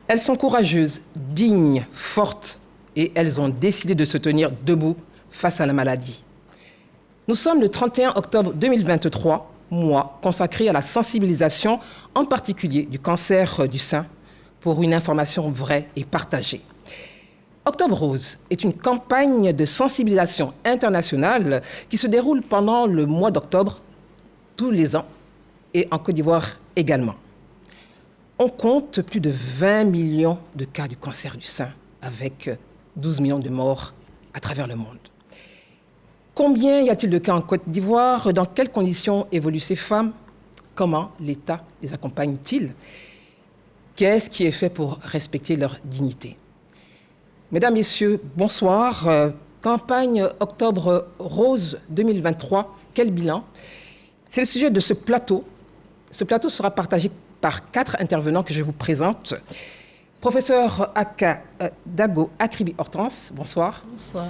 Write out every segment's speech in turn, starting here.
Elles sont courageuses, dignes, fortes et elles ont décidé de se tenir debout face à la maladie. Nous sommes le 31 octobre 2023, mois consacré à la sensibilisation, en particulier du cancer du sein, pour une information vraie et partagée. Octobre Rose est une campagne de sensibilisation internationale qui se déroule pendant le mois d'octobre tous les ans et en Côte d'Ivoire également. On compte plus de 20 millions de cas du cancer du sein avec 12 millions de morts à travers le monde. Combien y a-t-il de cas en Côte d'Ivoire? Dans quelles conditions évoluent ces femmes? Comment l'État les accompagne-t-il? Qu'est-ce qui est fait pour respecter leur dignité? Mesdames, Messieurs, bonsoir. Campagne Octobre Rose 2023, quel bilan? C'est le sujet de ce plateau. Ce plateau sera partagé par 4 intervenants que je vous présente. Professeur Dago Akribi-Hortense, bonsoir. Bonsoir.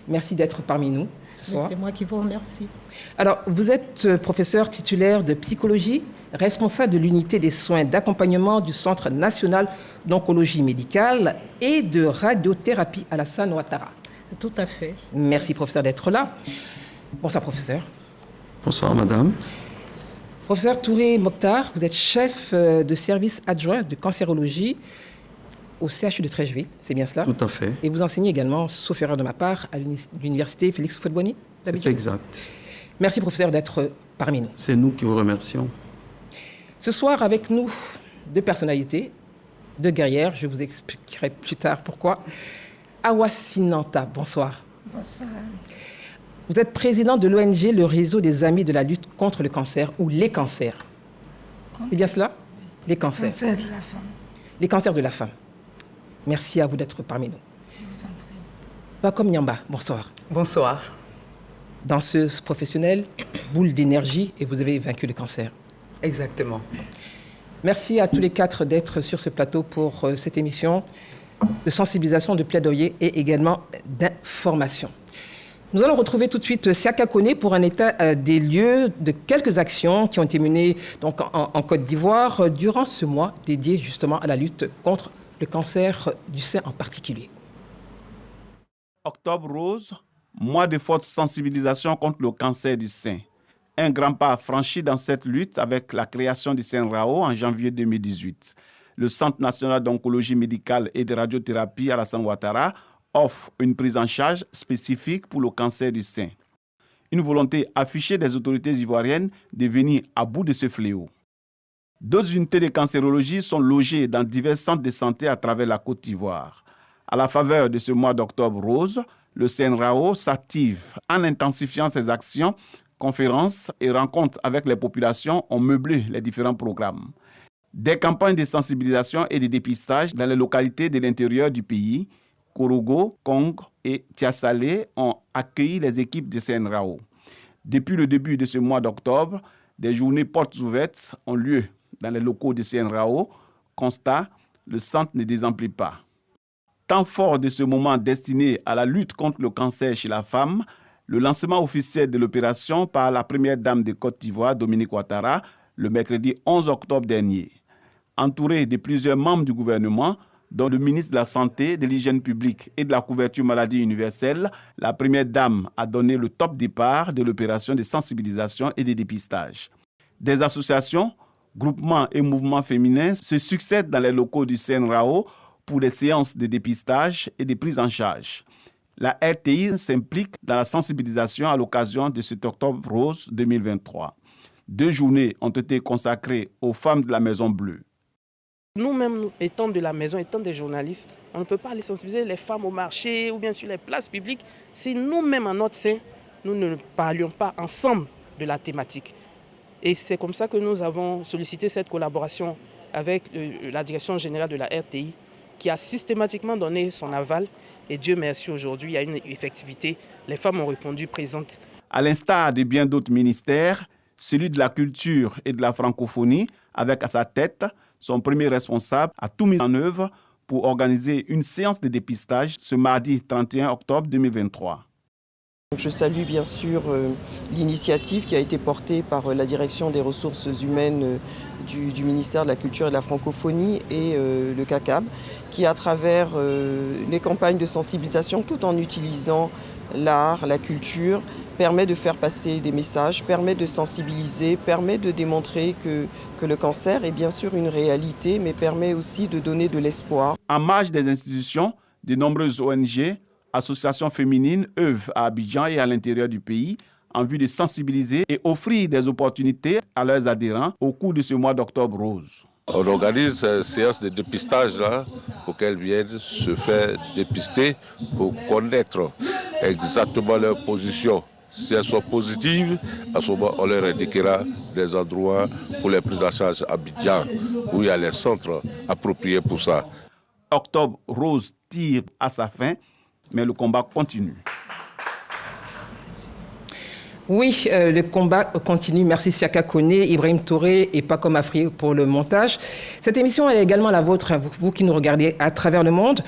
Merci d'être parmi nous ce soir. C'est moi qui vous remercie. Alors, vous êtes professeur titulaire de psychologie, responsable de l'unité des soins d'accompagnement du Centre national d'oncologie médicale et de radiothérapie Alassane Ouattara. Tout à fait. Merci, professeur, d'être là. Bonsoir, professeur. Bonsoir, madame. Professeur Touré Mokhtar, vous êtes chef de service adjoint de cancérologie au CHU de Trècheville, c'est bien cela? Tout à fait. Et vous enseignez également, sauf erreur de ma part, à l'université Félix Houphouët-Boigny? C'est exact. Merci, professeur, d'être parmi nous. C'est nous qui vous remercions. Ce soir, avec nous, 2 personnalités, 2 guerrières, je vous expliquerai plus tard pourquoi. Awa Sinanta, bonsoir. Bonsoir. Vous êtes président de l'ONG, le réseau des amis de la lutte contre le cancer, ou les cancers. C'est bien cela? Les cancers. Cancer de la femme. Les cancers de la femme. Merci à vous d'être parmi nous. Je vous en prie. Bakom Nyamba, bonsoir. Bonsoir. Danseuse professionnelle, boule d'énergie, et vous avez vaincu le cancer. Exactement. Merci à tous les 4 d'être sur ce plateau pour cette émission de sensibilisation, de plaidoyer et également d'information. Nous allons retrouver tout de suite Siaka Kone pour un état des lieux de quelques actions qui ont été menées donc, en Côte d'Ivoire durant ce mois dédié justement à la lutte contre le cancer du sein en particulier. Octobre Rose, mois de forte sensibilisation contre le cancer du sein. Un grand pas franchi dans cette lutte avec la création du CNRAO en janvier 2018. Le Centre national d'oncologie médicale et de radiothérapie Alassane Ouattara offre une prise en charge spécifique pour le cancer du sein. Une volonté affichée des autorités ivoiriennes de venir à bout de ce fléau. D'autres unités de cancérologie sont logées dans divers centres de santé à travers la Côte d'Ivoire. À la faveur de ce mois d'Octobre Rose, le CNRAO s'active en intensifiant ses actions, conférences et rencontres avec les populations ont meublé les différents programmes. Des campagnes de sensibilisation et de dépistage dans les localités de l'intérieur du pays, Korogo, Kong et Tiasalé ont accueilli les équipes de CNRAO. Depuis le début de ce mois d'octobre, des journées portes ouvertes ont lieu dans les locaux de CNRAO. Constat, le centre ne désemplit pas. Temps fort de ce moment destiné à la lutte contre le cancer chez la femme, le lancement officiel de l'opération par la première dame de Côte d'Ivoire, Dominique Ouattara, le mercredi 11 octobre dernier. Entourée de plusieurs membres du gouvernement, dont le ministre de la Santé, de l'Hygiène publique et de la couverture maladie universelle, la première dame a donné le top départ de l'opération de sensibilisation et de dépistage. Des associations, groupements et mouvements féminins se succèdent dans les locaux du CNRAO pour des séances de dépistage et de prise en charge. La RTI s'implique dans la sensibilisation à l'occasion de cet Octobre Rose 2023. 2 journées ont été consacrées aux femmes de la Maison Bleue. Nous-mêmes, nous, étant de la maison, étant des journalistes, on ne peut pas aller sensibiliser les femmes au marché ou bien sur les places publiques si nous-mêmes, en notre sein, nous ne parlions pas ensemble de la thématique. Et c'est comme ça que nous avons sollicité cette collaboration avec la direction générale de la RTI qui a systématiquement donné son aval. Et Dieu merci, aujourd'hui, il y a une effectivité. Les femmes ont répondu présentes. À l'instar de bien d'autres ministères, celui de la culture et de la francophonie, avec à sa tête son premier responsable, a tout mis en œuvre pour organiser une séance de dépistage ce mardi 31 octobre 2023. Je salue bien sûr l'initiative qui a été portée par la direction des ressources humaines du ministère de la Culture et de la Francophonie et le CACAB, qui à travers les campagnes de sensibilisation, tout en utilisant l'art, la culture, permet de faire passer des messages, permet de sensibiliser, permet de démontrer que le cancer est bien sûr une réalité, mais permet aussi de donner de l'espoir. En marge des institutions, de nombreuses ONG, associations féminines œuvrent à Abidjan et à l'intérieur du pays en vue de sensibiliser et offrir des opportunités à leurs adhérents au cours de ce mois d'octobre rose. On organise une séance de dépistage là, pour qu'elles viennent se faire dépister pour connaître exactement leur position. Si elles sont positives, à ce moment, on leur indiquera des endroits pour les prises en charge à Abidjan, où il y a les centres appropriés pour ça. Octobre rose tire à sa fin, mais le combat continue. Oui, le combat continue. Merci Siaka Koné, Ibrahim Touré et Paco Mafri pour le montage. Cette émission est également la vôtre, vous qui nous regardez à travers le monde.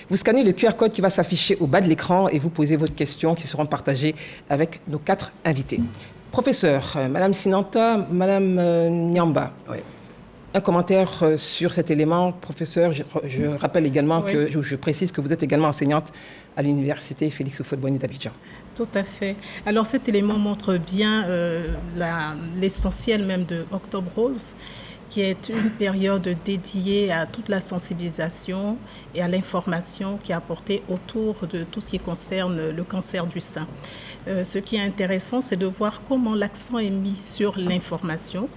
Vous scannez le QR code qui va s'afficher au bas de l'écran et vous posez vos questions qui seront partagées avec nos 4 invités. Professeur, Madame Sinanta, Madame Nyamba. Oui. Un commentaire sur cet élément. Professeur, je rappelle également que je précise que vous êtes également enseignante à l'université Félix Houphouët-Boigny d'Abidjan. Tout à fait. Alors cet élément montre bien l'essentiel même de Octobre Rose, qui est une période dédiée à toute la sensibilisation et à l'information qui est apportée autour de tout ce qui concerne le cancer du sein. Ce qui est intéressant, c'est de voir comment l'accent est mis sur l'information,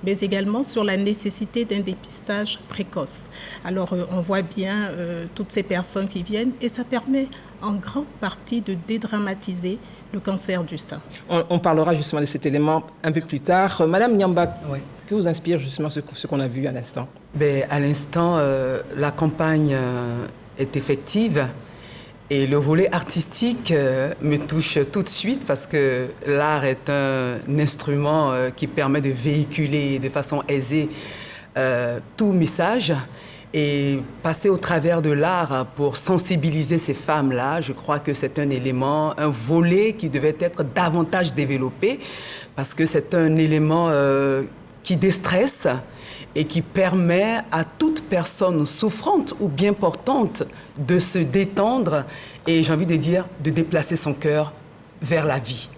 mais également sur la nécessité d'un dépistage précoce. Alors, on voit bien toutes ces personnes qui viennent et ça permet en grande partie de dédramatiser le cancer du sein. On parlera justement de cet élément un peu plus tard. Madame Nyamba, que vous inspire justement ce qu'on a vu à l'instant? À l'instant, la campagne est effective. Et le volet artistique me touche tout de suite parce que l'art est un instrument qui permet de véhiculer de façon aisée tout message. Et passer au travers de l'art pour sensibiliser ces femmes-là, je crois que c'est un élément, un volet qui devait être davantage développé parce que c'est un élément qui déstresse et qui permet à toute personne souffrante ou bien portante de se détendre et, j'ai envie de dire, de déplacer son cœur vers la vie.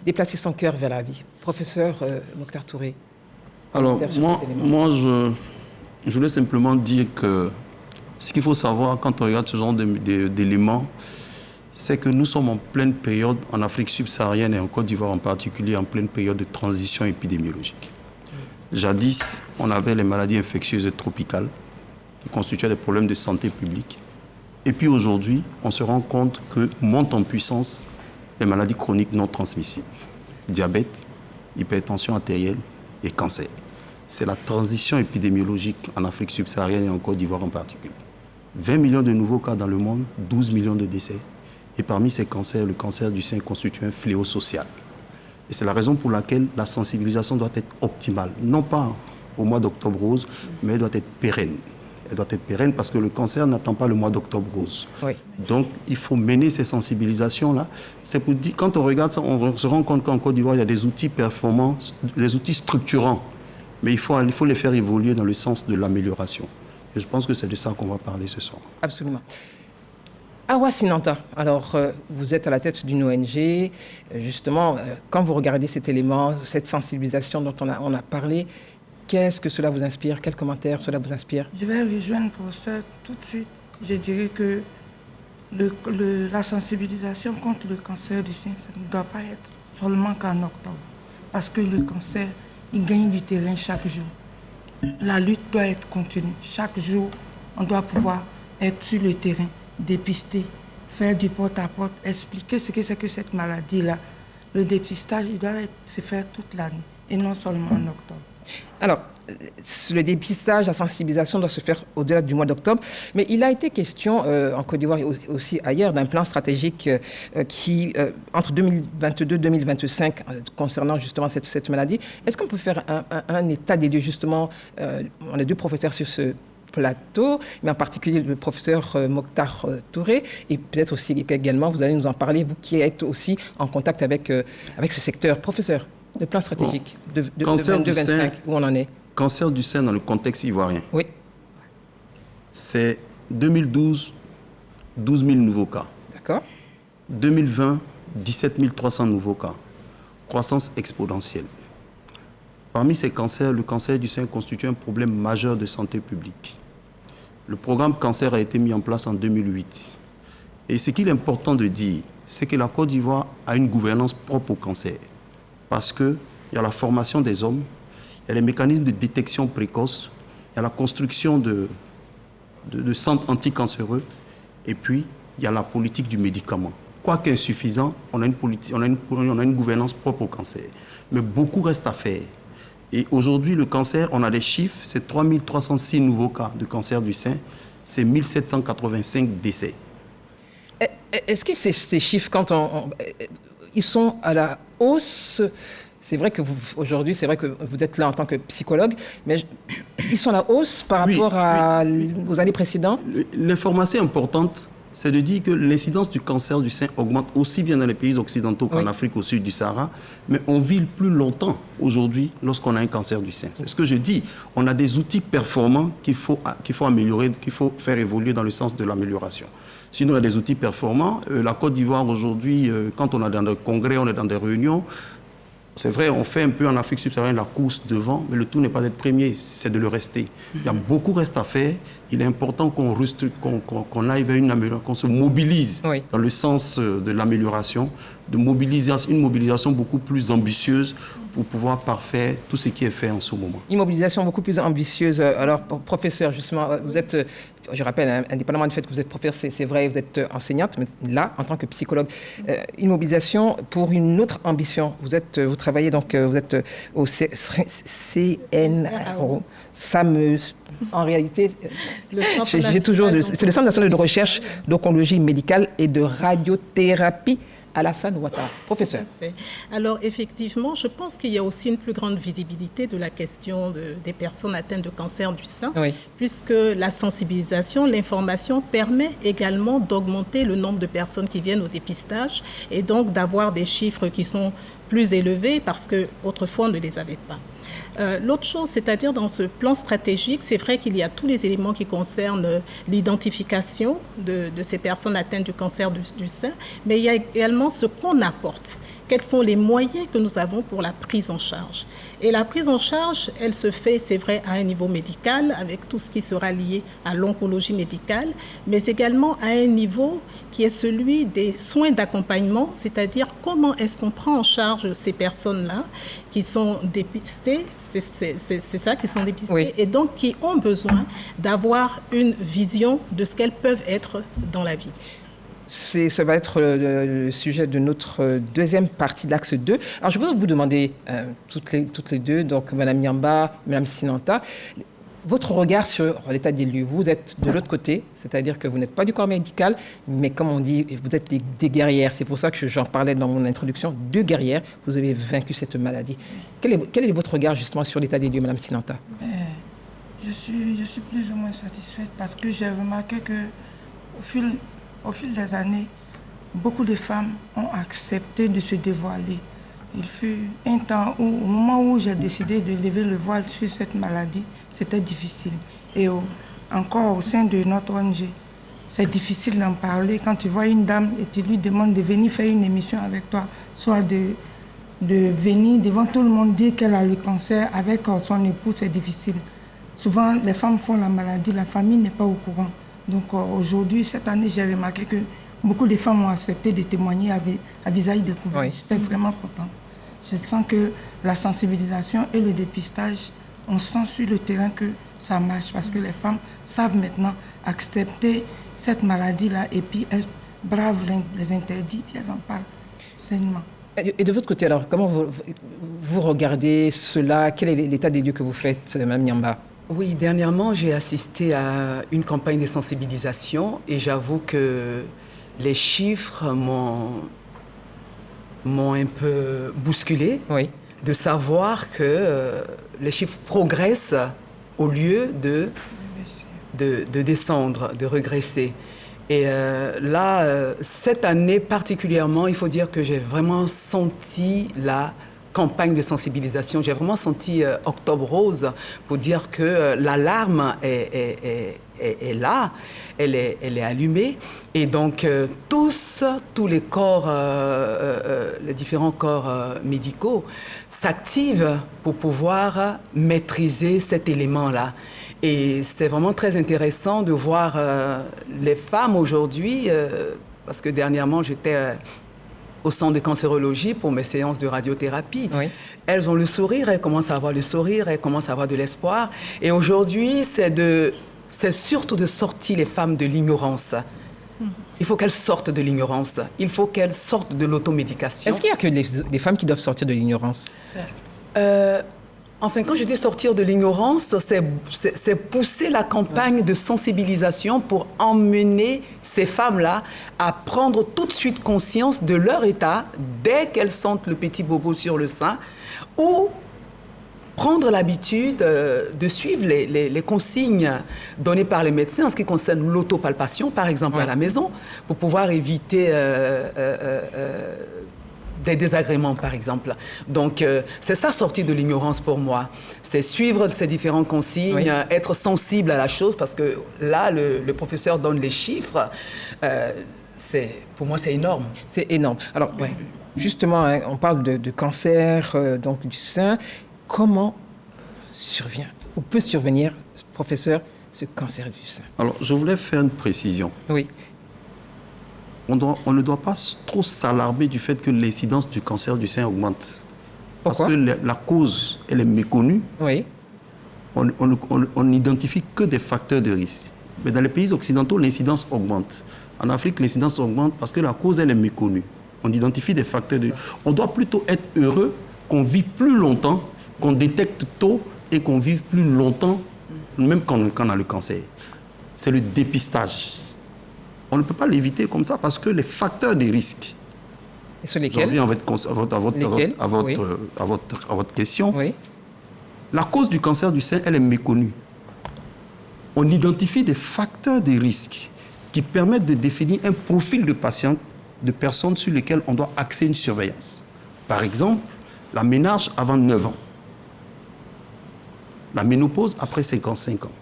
Déplacer son cœur vers la vie. Professeur Mokhtar Touré. Alors, moi je voulais simplement dire que ce qu'il faut savoir quand on regarde ce genre d'éléments, c'est que nous sommes en pleine période, en Afrique subsaharienne et en Côte d'Ivoire en particulier, en pleine période de transition épidémiologique. Jadis, on avait les maladies infectieuses tropicales qui constituaient des problèmes de santé publique. Et puis aujourd'hui, on se rend compte que montent en puissance les maladies chroniques non transmissibles. Diabète, hypertension artérielle et cancer. C'est la transition épidémiologique en Afrique subsaharienne et en Côte d'Ivoire en particulier. 20 millions de nouveaux cas dans le monde, 12 millions de décès. Et parmi ces cancers, le cancer du sein constitue un fléau social. Et c'est la raison pour laquelle la sensibilisation doit être optimale. Non pas au mois d'Octobre Rose, mais elle doit être pérenne. Elle doit être pérenne parce que le cancer n'attend pas le mois d'Octobre Rose. Oui. Donc, il faut mener ces sensibilisations-là. C'est pour dire, quand on regarde ça, on se rend compte qu'en Côte d'Ivoire, il y a des outils performants, des outils structurants. Mais il faut les faire évoluer dans le sens de l'amélioration. Et je pense que c'est de ça qu'on va parler ce soir. Absolument. Awa Sinanta, alors vous êtes à la tête d'une ONG. Justement, quand vous regardez cet élément, cette sensibilisation dont on a parlé, qu'est-ce que cela vous inspire? Quels commentaires cela vous inspire? Je vais rejoindre le professeur tout de suite. Je dirais que la sensibilisation contre le cancer du sein, ça ne doit pas être seulement qu'en octobre. Parce que le cancer, il gagne du terrain chaque jour. La lutte doit être continue. Chaque jour, on doit pouvoir être sur le terrain, dépister, faire du porte-à-porte, expliquer ce que c'est que cette maladie-là. Le dépistage, il doit se faire toute l'année et non seulement en octobre. Alors, le dépistage, la sensibilisation doit se faire au-delà du mois d'octobre, mais il a été question en Côte d'Ivoire et aussi ailleurs d'un plan stratégique qui, entre 2022 et 2025, concernant justement cette maladie. Est-ce qu'on peut faire un état des lieux, justement, on est deux professeurs sur ce plateau, mais en particulier le professeur Mokhtar Touré, et peut-être aussi également, vous allez nous en parler, vous qui êtes aussi en contact avec ce secteur. Professeur, le plan stratégique de 22-25, où on en est? Cancer du sein dans le contexte ivoirien. Oui. C'est 2012, 12 000 nouveaux cas. D'accord. 2020, 17 300 nouveaux cas. Croissance exponentielle. Parmi ces cancers, le cancer du sein constitue un problème majeur de santé publique. Le programme cancer a été mis en place en 2008. Et ce qu'il est important de dire, c'est que la Côte d'Ivoire a une gouvernance propre au cancer. Parce qu'il y a la formation des hommes, il y a les mécanismes de détection précoce, il y a la construction de centres anticancéreux, et puis il y a la politique du médicament. Quoique insuffisant, on a une gouvernance propre au cancer. Mais beaucoup reste à faire. Et aujourd'hui, le cancer, on a des chiffres, c'est 3306 nouveaux cas de cancer du sein, c'est 1785 décès. Est-ce que ces chiffres, ils sont à la hausse? C'est vrai que aujourd'hui, c'est vrai que vous êtes là en tant que psychologue, mais ils sont à la hausse par rapport aux années précédentes? L'information importante, c'est de dire que l'incidence du cancer du sein augmente aussi bien dans les pays occidentaux qu'en Afrique au sud du Sahara, mais on vit plus longtemps aujourd'hui lorsqu'on a un cancer du sein. C'est ce que je dis. On a des outils performants qu'il faut améliorer, qu'il faut faire évoluer dans le sens de l'amélioration. Sinon, on a des outils performants. La Côte d'Ivoire aujourd'hui, quand on est dans des congrès, on est dans des réunions, c'est vrai, on fait un peu en Afrique subsaharienne la course devant, mais le tout n'est pas d'être premier, c'est de le rester. Il y a beaucoup reste à faire. Il est important qu'on aille vers une amélioration, qu'on se mobilise dans le sens de l'amélioration, une mobilisation beaucoup plus ambitieuse pour pouvoir parfaire tout ce qui est fait en ce moment. Une mobilisation beaucoup plus ambitieuse. Alors, professeur, justement, vous êtes, je rappelle, indépendamment du fait que vous êtes professeur, c'est vrai, vous êtes enseignante, mais là, en tant que psychologue, une mobilisation pour une autre ambition. Vous travaillez donc, vous êtes au CNRO. Ça me... En réalité, j'ai toujours... C'est le Centre national de recherche d'oncologie médicale et de radiothérapie. Alassane Ouattara. Professeur. Alors, effectivement, je pense qu'il y a aussi une plus grande visibilité de la question des personnes atteintes de cancer du sein, puisque la sensibilisation, l'information permet également d'augmenter le nombre de personnes qui viennent au dépistage et donc d'avoir des chiffres qui sont plus élevés parce qu'autrefois, on ne les avait pas. L'autre chose, c'est-à-dire dans ce plan stratégique, c'est vrai qu'il y a tous les éléments qui concernent l'identification de ces personnes atteintes du cancer du sein, mais il y a également ce qu'on apporte. Quels sont les moyens que nous avons pour la prise en charge? Et la prise en charge, elle se fait, c'est vrai, à un niveau médical, avec tout ce qui sera lié à l'oncologie médicale, mais également à un niveau qui est celui des soins d'accompagnement, c'est-à-dire comment est-ce qu'on prend en charge ces personnes-là qui sont dépistées, c'est ça, qui sont dépistées, et donc qui ont besoin d'avoir une vision de ce qu'elles peuvent être dans la vie. Ça va être le sujet de notre deuxième partie de l'axe 2. Alors, je voudrais vous demander, toutes les deux, donc Mme Niamba, Mme Sinanta, votre regard sur l'état des lieux. Vous êtes de l'autre côté, c'est-à-dire que vous n'êtes pas du corps médical, mais comme on dit, vous êtes des guerrières. C'est pour ça que j'en parlais dans mon introduction. 2 guerrières, vous avez vaincu cette maladie. Quel est votre regard justement sur l'état des lieux, Mme Sinanta? Je suis plus ou moins satisfaite parce que j'ai remarqué qu'au fil des années, beaucoup de femmes ont accepté de se dévoiler. Il fut un temps où, au moment où j'ai décidé de lever le voile sur cette maladie, c'était difficile. Et encore au sein de notre ONG, c'est difficile d'en parler. Quand tu vois une dame et tu lui demandes de venir faire une émission avec toi, soit de venir devant tout le monde dire qu'elle a le cancer avec son époux, c'est difficile. Souvent, les femmes font la maladie, la famille n'est pas au courant. Donc aujourd'hui, cette année, j'ai remarqué que beaucoup de femmes ont accepté de témoigner à visage découvert. J'étais vraiment contente. Je sens que la sensibilisation et le dépistage, on sent sur le terrain que ça marche parce que les femmes savent maintenant accepter cette maladie-là et puis elles bravent les interdits et elles en parlent sainement. Et de votre côté, alors, comment vous regardez cela? Quel est l'état des lieux que vous faites, Mme Niamba? Oui, dernièrement, j'ai assisté à une campagne de sensibilisation et j'avoue que les chiffres m'ont un peu bousculé de savoir que les chiffres progressent au lieu de de descendre, de regresser. Et là, cette année particulièrement, il faut dire que j'ai vraiment senti la campagne de sensibilisation. J'ai vraiment senti Octobre Rose pour dire que l'alarme est là, elle est allumée. Et donc, tous les corps, les différents corps médicaux s'activent pour pouvoir maîtriser cet élément-là. Et c'est vraiment très intéressant de voir les femmes aujourd'hui, parce que dernièrement, j'étais au centre de cancérologie pour mes séances de radiothérapie. Oui. Elles ont le sourire, elles commencent à avoir le sourire, elles commencent à avoir de l'espoir. Et aujourd'hui, c'est surtout de sortir les femmes de l'ignorance. Il faut qu'elles sortent de l'ignorance. Il faut qu'elles sortent de l'automédication. Est-ce qu'il n'y a que les femmes qui doivent sortir de l'ignorance? Enfin, quand je dis sortir de l'ignorance, c'est pousser la campagne de sensibilisation pour emmener ces femmes-là à prendre tout de suite conscience de leur état dès qu'elles sentent le petit bobo sur le sein, ou prendre l'habitude de suivre les consignes données par les médecins en ce qui concerne l'autopalpation, par exemple, à la maison, pour pouvoir éviter des désagréments, par exemple. Donc, c'est ça, sortir de l'ignorance pour moi. C'est suivre ces différentes consignes, être sensible à la chose, parce que là, le professeur donne les chiffres. Pour moi, c'est énorme. C'est énorme. Alors, justement, hein, on parle de cancer donc du sein. Comment survient ou peut survenir, professeur, ce cancer du sein? Alors, je voulais faire une précision. Oui. On ne doit pas trop s'alarmer du fait que l'incidence du cancer du sein augmente. Pourquoi? Parce que la cause, elle est méconnue. Oui. On n'identifie que des facteurs de risque. Mais dans les pays occidentaux, l'incidence augmente. En Afrique, l'incidence augmente parce que la cause, elle est méconnue. On identifie des facteurs de risque. On doit plutôt être heureux qu'on vive plus longtemps, qu'on détecte tôt et qu'on vive plus longtemps, même quand on a le cancer. C'est le dépistage. On ne peut pas l'éviter comme ça parce que les facteurs de risque. Et sur lesquels? Je reviens à votre question. Oui. La cause du cancer du sein, elle est méconnue. On identifie des facteurs de risque qui permettent de définir un profil de patient, de personnes sur lesquelles on doit axer une surveillance. Par exemple, la ménarche avant 9 ans. La ménopause après 55 ans.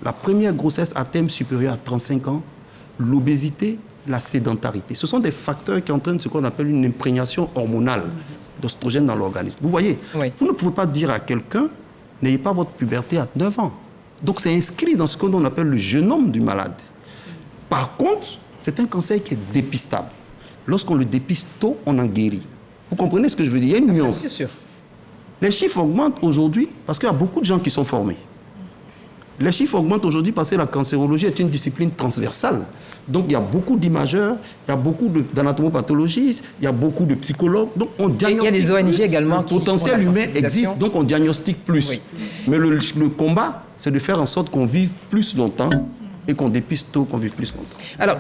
La première grossesse à terme supérieur à 35 ans. L'obésité, la sédentarité. Ce sont des facteurs qui entraînent ce qu'on appelle une imprégnation hormonale d'oestrogène dans l'organisme. Vous voyez, vous ne pouvez pas dire à quelqu'un, n'ayez pas votre puberté à 9 ans. Donc c'est inscrit dans ce qu'on appelle le génome du malade. Par contre, c'est un cancer qui est dépistable. Lorsqu'on le dépiste tôt, on en guérit. Vous comprenez ce que je veux dire? Il y a une nuance. Bien sûr. Les chiffres augmentent aujourd'hui parce qu'il y a beaucoup de gens qui sont formés. Les chiffres augmentent aujourd'hui parce que la cancérologie est une discipline transversale. Donc, il y a beaucoup d'imageurs, il y a beaucoup d'anatomopathologistes, il y a beaucoup de psychologues. Donc, on diagnostique. Et il y a des ONG également. Le potentiel humain existe, donc on diagnostique plus. Oui. Mais le combat, c'est de faire en sorte qu'on vive plus longtemps et qu'on dépiste tôt, qu'on vive plus longtemps. Alors,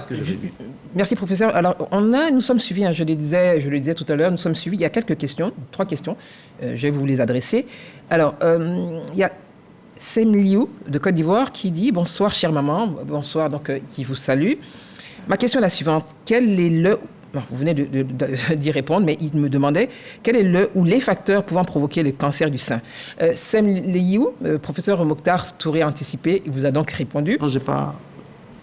merci professeur. Alors, nous sommes suivis, hein, je le disais tout à l'heure, nous sommes suivis, il y a 3 questions, je vais vous les adresser. Alors, il y a Sem Liu de Côte d'Ivoire qui dit « Bonsoir, chère maman », bonsoir, donc qui vous salue. Ma question est la suivante. Quel est le... Non, vous venez d'y répondre, mais il me demandait quel est le ou les facteurs pouvant provoquer le cancer du sein. Sem Liu, professeur Mokhtar Touré a anticipé, il vous a donc répondu. Non, j'ai pas...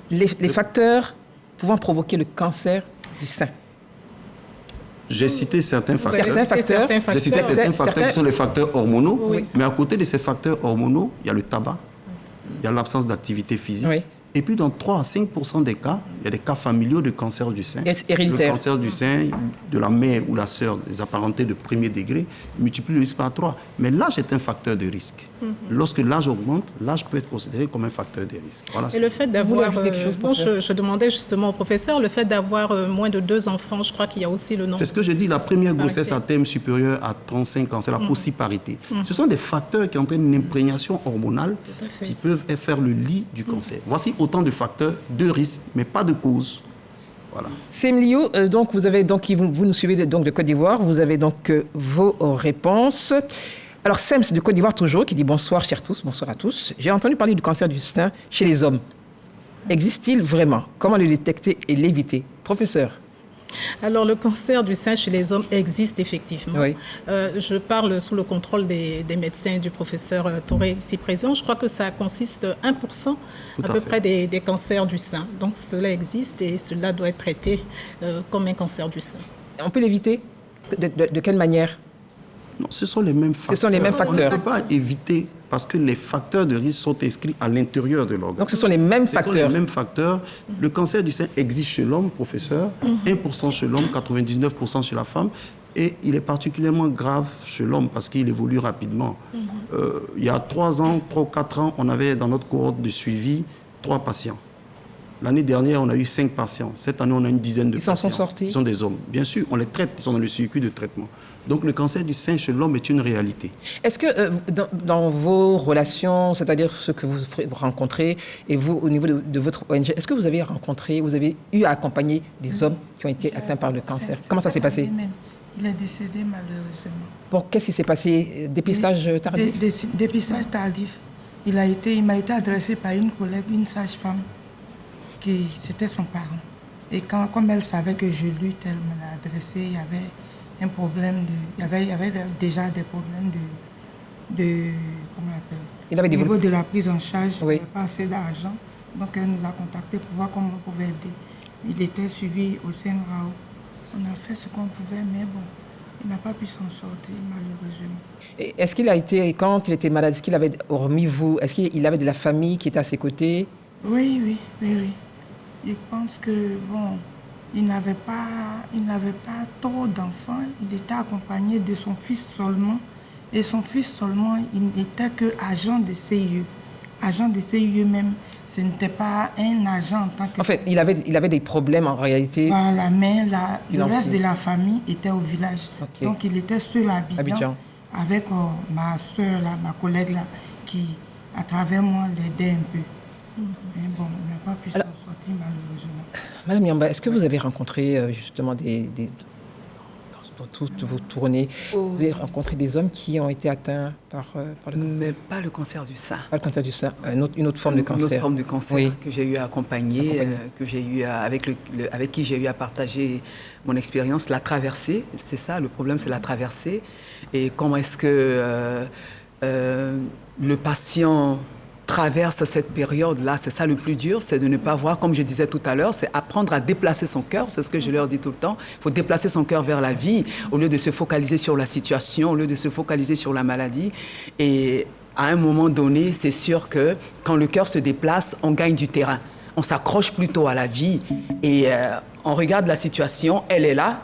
Les facteurs pouvant provoquer le cancer du sein. J'ai cité certains facteurs. J'ai cité certains facteurs qui sont les facteurs hormonaux. Oui. Mais à côté de ces facteurs hormonaux, il y a le tabac, il y a l'absence d'activité physique. Oui. Et puis, dans 3 à 5% des cas, il y a des cas familiaux de cancer du sein. Héréditaire. Le cancer du sein, de la mère ou la sœur, des apparentés de premier degré, multiplie le risque par 3. Mais l'âge est un facteur de risque. Lorsque l'âge augmente, l'âge peut être considéré comme un facteur de risque. Voilà. Et le fait d'avoir... je demandais justement au professeur, le fait d'avoir moins de 2 enfants, je crois qu'il y a aussi le nombre... C'est ce que j'ai dit, la première grossesse à terme supérieur à 35 ans, c'est la possiparité. Ce sont des facteurs qui entraînent une imprégnation hormonale qui peuvent faire le lit du cancer. Voici autant de facteurs de risque, mais pas de cause. Voilà. Sem Liu, donc vous nous suivez donc de Côte d'Ivoire, vous avez donc vos réponses. Alors, Sems de Côte d'Ivoire toujours, qui dit bonsoir, chers tous, bonsoir à tous. J'ai entendu parler du cancer du sein chez les hommes. Existe-t-il vraiment? Comment le détecter et l'éviter? Professeur. Alors, le cancer du sein chez les hommes existe effectivement. Oui. Je parle sous le contrôle des médecins et du professeur Touré ici présent. Je crois que ça consiste 1% à peu près des cancers du sein. Donc, cela existe et cela doit être traité comme un cancer du sein. On peut l'éviter? De quelle manière? Non, ce sont les mêmes facteurs. Ce sont les mêmes facteurs. On ne peut pas éviter parce que les facteurs de risque sont inscrits à l'intérieur de l'organe. Donc ce sont les mêmes facteurs. Ce sont les mêmes facteurs. Le cancer du sein existe chez l'homme, professeur, 1% chez l'homme, 99% chez la femme. Et il est particulièrement grave chez l'homme parce qu'il évolue rapidement. Il y a 3 ans, 3 ou 4 ans, on avait dans notre cohorte de suivi 3 patients. L'année dernière, on a eu 5 patients. Cette année, on a une dizaine de patients. Ils s'en sont sortis? Ils sont des hommes. Bien sûr, on les traite, ils sont dans le circuit de traitement. Donc le cancer du sein chez l'homme est une réalité. Est-ce que dans vos relations, c'est-à-dire ce que vous rencontrez, et vous, au niveau de votre ONG, est-ce que vous avez rencontré, vous avez eu à accompagner des hommes qui ont été atteints par le cancer? Comment ça s'est passé? Il est décédé malheureusement. Bon, qu'est-ce qui s'est passé? Dépistage tardif? Dépistage tardif. Il m'a été adressé par une collègue, une sage-femme, qui c'était son parent. Et comme elle savait que je lutte, elle me l'a adressé. Il y avait un problème il y avait déjà des problèmes comment on appelle? Il avait au niveau de la prise en charge, il oui. n'y avait pas assez d'argent. Donc elle nous a contactés pour voir comment on pouvait aider. Il était suivi au CNRAO. On a fait ce qu'on pouvait, mais bon, il n'a pas pu s'en sortir, malheureusement. Et est-ce qu'il a été, quand il était malade, est-ce qu'il avait, hormis vous, est-ce qu'il avait de la famille qui était à ses côtés? Oui. Je pense que, bon, il n'avait pas trop d'enfants. Il était accompagné de son fils seulement. Et son fils seulement, il n'était qu'agent de CIE. Agent de CIE même, ce n'était pas un agent en tant que... En fait, il avait des problèmes en réalité. Voilà, mais le reste de la famille était au village. Okay. Donc il était seul à Abidjan. Avec ma soeur, ma collègue, là, qui, à travers moi, l'aidait un peu. Mais bon, on n'a pas pu s'en sortir malheureusement. Madame Yamba, est-ce que vous avez rencontré justement dans toutes vos tournées, vous avez rencontré des hommes qui ont été atteints par le cancer? Mais pas le cancer du sein. Pas le cancer du sein, une autre forme de cancer. Une autre forme de cancer, oui. Que j'ai eu à accompagner, que j'ai eu avec qui j'ai eu à partager mon expérience, la traversée. C'est ça, le problème, c'est la traversée. Et comment est-ce que le patient traverse cette période-là, c'est ça le plus dur, c'est de ne pas voir, comme je disais tout à l'heure, c'est apprendre à déplacer son cœur, c'est ce que je leur dis tout le temps. Il faut déplacer son cœur vers la vie, au lieu de se focaliser sur la situation, au lieu de se focaliser sur la maladie. Et à un moment donné, c'est sûr que quand le cœur se déplace, on gagne du terrain. On s'accroche plutôt à la vie et on regarde la situation, elle est là,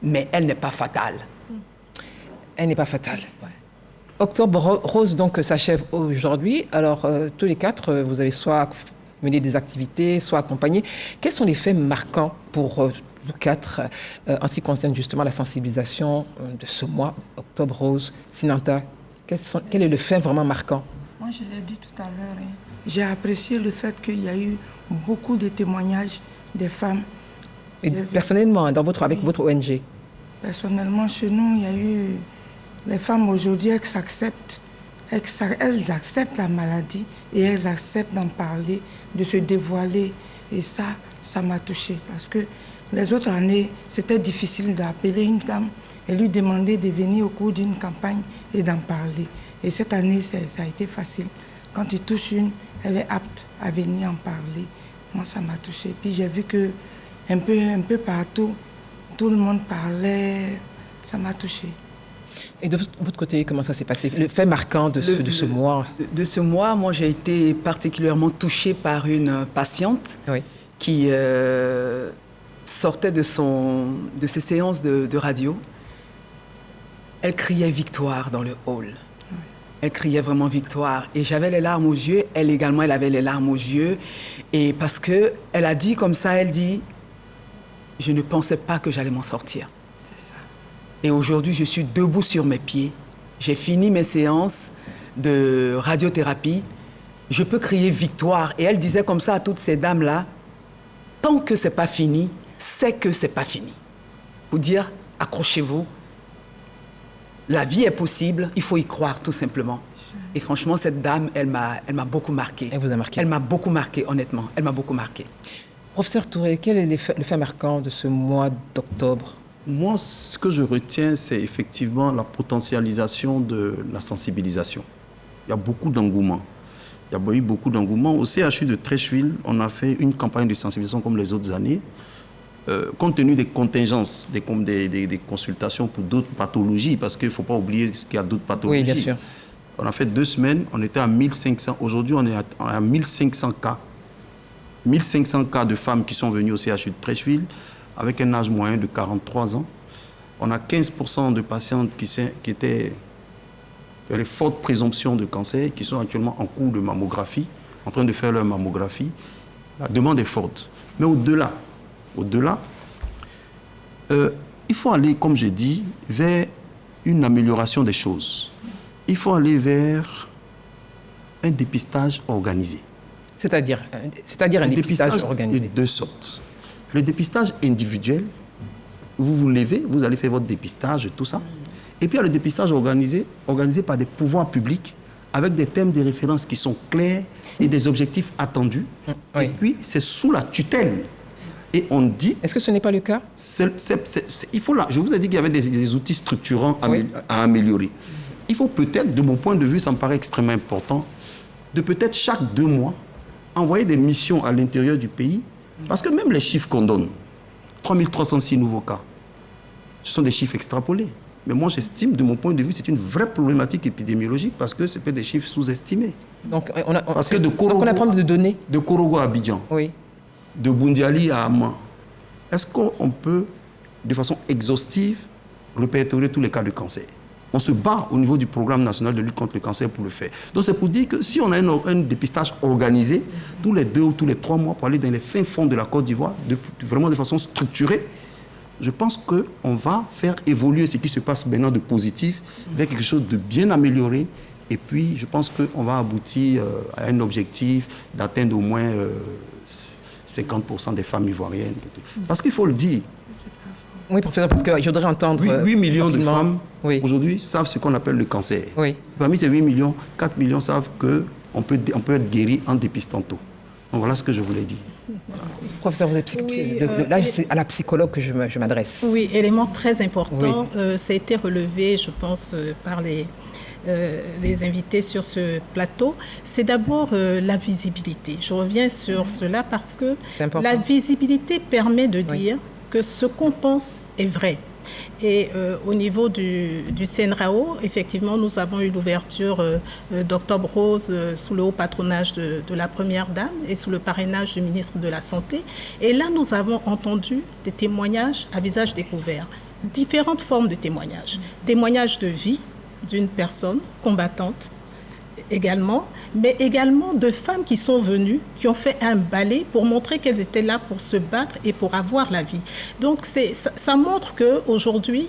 mais elle n'est pas fatale. Elle n'est pas fatale. Ouais. Octobre Rose donc s'achève aujourd'hui. Alors tous les 4, vous avez soit mené des activités, soit accompagné. Quels sont les faits marquants pour vous 4 en ce qui concerne justement la sensibilisation de ce mois, Octobre Rose? Sinanta, quel est le fait vraiment marquant? Moi, je l'ai dit tout à l'heure. J'ai apprécié le fait qu'il y a eu beaucoup de témoignages des femmes. Et personnellement, avec votre ONG? Personnellement, chez nous, il y a eu... Les femmes aujourd'hui, elles acceptent la maladie et elles acceptent d'en parler, de se dévoiler. Et ça m'a touchée parce que les autres années, c'était difficile d'appeler une dame et lui demander de venir au cours d'une campagne et d'en parler. Et cette année, ça a été facile. Quand tu touches une, elle est apte à venir en parler. Moi, ça m'a touchée. Puis j'ai vu que un peu partout, tout le monde parlait. Ça m'a touchée. Et de votre côté, comment ça s'est passé? Le fait marquant de ce mois? De ce mois, moi, j'ai été particulièrement touchée par une patiente qui sortait de ses séances de radio. Elle criait victoire dans le hall. Elle criait vraiment victoire. Et j'avais les larmes aux yeux. Elle également, elle avait les larmes aux yeux. Et parce qu'elle a dit comme ça, elle dit, je ne pensais pas que j'allais m'en sortir. Et aujourd'hui, je suis debout sur mes pieds. J'ai fini mes séances de radiothérapie. Je peux crier victoire. Et elle disait comme ça à toutes ces dames-là, tant que c'est pas fini, c'est que c'est pas fini. Pour dire, accrochez-vous. la vie est possible, il faut y croire tout simplement. Et franchement, cette dame, elle m'a beaucoup marqué. Elle vous a marqué? Elle m'a beaucoup marqué, honnêtement. Elle m'a beaucoup marqué. Professeur Touré, quel est le fait marquant de ce mois d'octobre? Moi, ce que je retiens, c'est effectivement la potentialisation de la sensibilisation. Il y a beaucoup d'engouement. Il y a eu beaucoup d'engouement. Au CHU de Treichville, on a fait une campagne de sensibilisation comme les autres années. Compte tenu des contingences, des consultations pour d'autres pathologies, parce qu'il ne faut pas oublier qu'il y a d'autres pathologies. Oui, bien sûr. On a fait 2 semaines, on était à 1500. Aujourd'hui, on est à 1500 cas. 1500 cas de femmes qui sont venues au CHU de Treichville avec un âge moyen de 43 ans. On a 15% de patientes qui étaient les fortes présomptions de cancer, qui sont actuellement en cours de mammographie, en train de faire leur mammographie. La demande est forte. Mais au-delà, il faut aller, comme j'ai dit, vers une amélioration des choses. Il faut aller vers un dépistage organisé. C'est-à-dire un dépistage organisé. De deux sortes. Le dépistage individuel, vous vous levez, vous allez faire votre dépistage, tout ça. Et puis il y a le dépistage organisé par des pouvoirs publics, avec des thèmes de référence qui sont clairs et des objectifs attendus. Oui. Et puis c'est sous la tutelle. Et on dit... Est-ce que ce n'est pas le cas? Il faut là. Je vous ai dit qu'il y avait des outils structurants à améliorer. Il faut peut-être, de mon point de vue, ça me paraît extrêmement important, de peut-être chaque 2 mois, envoyer des missions à l'intérieur du pays, parce que même les chiffres qu'on donne, 3306 nouveaux cas, ce sont des chiffres extrapolés. Mais moi, j'estime, de mon point de vue, c'est une vraie problématique épidémiologique, parce que c'est peut-être des chiffres sous-estimés. Donc, on a prendre de données. De Korogo à Abidjan, oui. De Bundiali à Amman, est-ce qu'on peut, de façon exhaustive, répertorier tous les cas de cancer? On se bat au niveau du programme national de lutte contre le cancer pour le faire. Donc c'est pour dire que si on a un dépistage organisé, tous les 2 ou tous les 3 mois, pour aller dans les fins fonds de la Côte d'Ivoire, vraiment de façon structurée, je pense qu'on va faire évoluer ce qui se passe maintenant de positif vers quelque chose de bien amélioré. Et puis, je pense qu'on va aboutir à un objectif d'atteindre au moins 50% des femmes ivoiriennes. Parce qu'il faut le dire. Oui, professeur, parce que je voudrais entendre... 8 millions de femmes, oui, aujourd'hui, savent ce qu'on appelle le cancer. Oui. Parmi ces 8 millions, 4 millions savent qu'on peut être guéri en dépistant tôt. Donc voilà ce que je voulais dire. Voilà. Professeur, vous êtes là, c'est à la psychologue que je m'adresse. Oui, élément très important. Oui. Ça a été relevé, je pense, par les invités sur ce plateau. C'est d'abord la visibilité. Je reviens sur cela parce que la visibilité permet de dire que ce qu'on pense est vrai. Et au niveau du CNRAO, effectivement, nous avons eu l'ouverture d'Octobre Rose sous le haut patronage de la Première Dame et sous le parrainage du ministre de la Santé. Et là, nous avons entendu des témoignages à visage découvert, différentes formes de témoignages. Témoignages de vie d'une personne combattante également, mais également de femmes qui sont venues, qui ont fait un balai pour montrer qu'elles étaient là pour se battre et pour avoir la vie. Donc ça montre qu'aujourd'hui,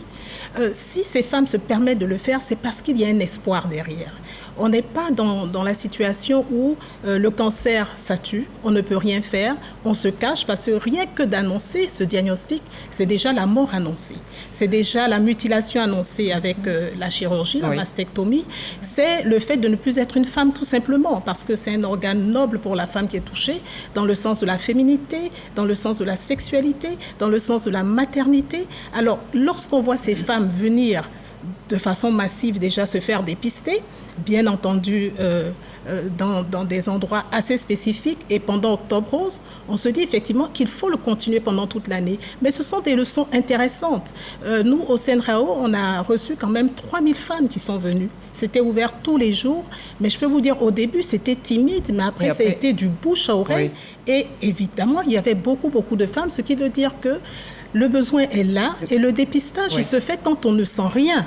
si ces femmes se permettent de le faire, c'est parce qu'il y a un espoir derrière. On n'est pas dans la situation où le cancer, ça tue, on ne peut rien faire, on se cache parce que rien que d'annoncer ce diagnostic, c'est déjà la mort annoncée. C'est déjà la mutilation annoncée avec la chirurgie, la mastectomie. C'est le fait de ne plus être une femme tout simplement parce que c'est un organe noble pour la femme qui est touchée dans le sens de la féminité, dans le sens de la sexualité, dans le sens de la maternité. Alors, lorsqu'on voit ces femmes venir de façon massive déjà se faire dépister, bien entendu dans des endroits assez spécifiques et pendant Octobre Rose, on se dit effectivement qu'il faut le continuer pendant toute l'année. Mais ce sont des leçons intéressantes. Nous, au CNRAO, on a reçu quand même 3000 femmes qui sont venues. C'était ouvert tous les jours, mais je peux vous dire, au début, c'était timide, mais après, ça a été du bouche à oreille. Oui. Et évidemment, il y avait beaucoup de femmes, ce qui veut dire que le besoin est là et le dépistage, il se fait quand on ne sent rien.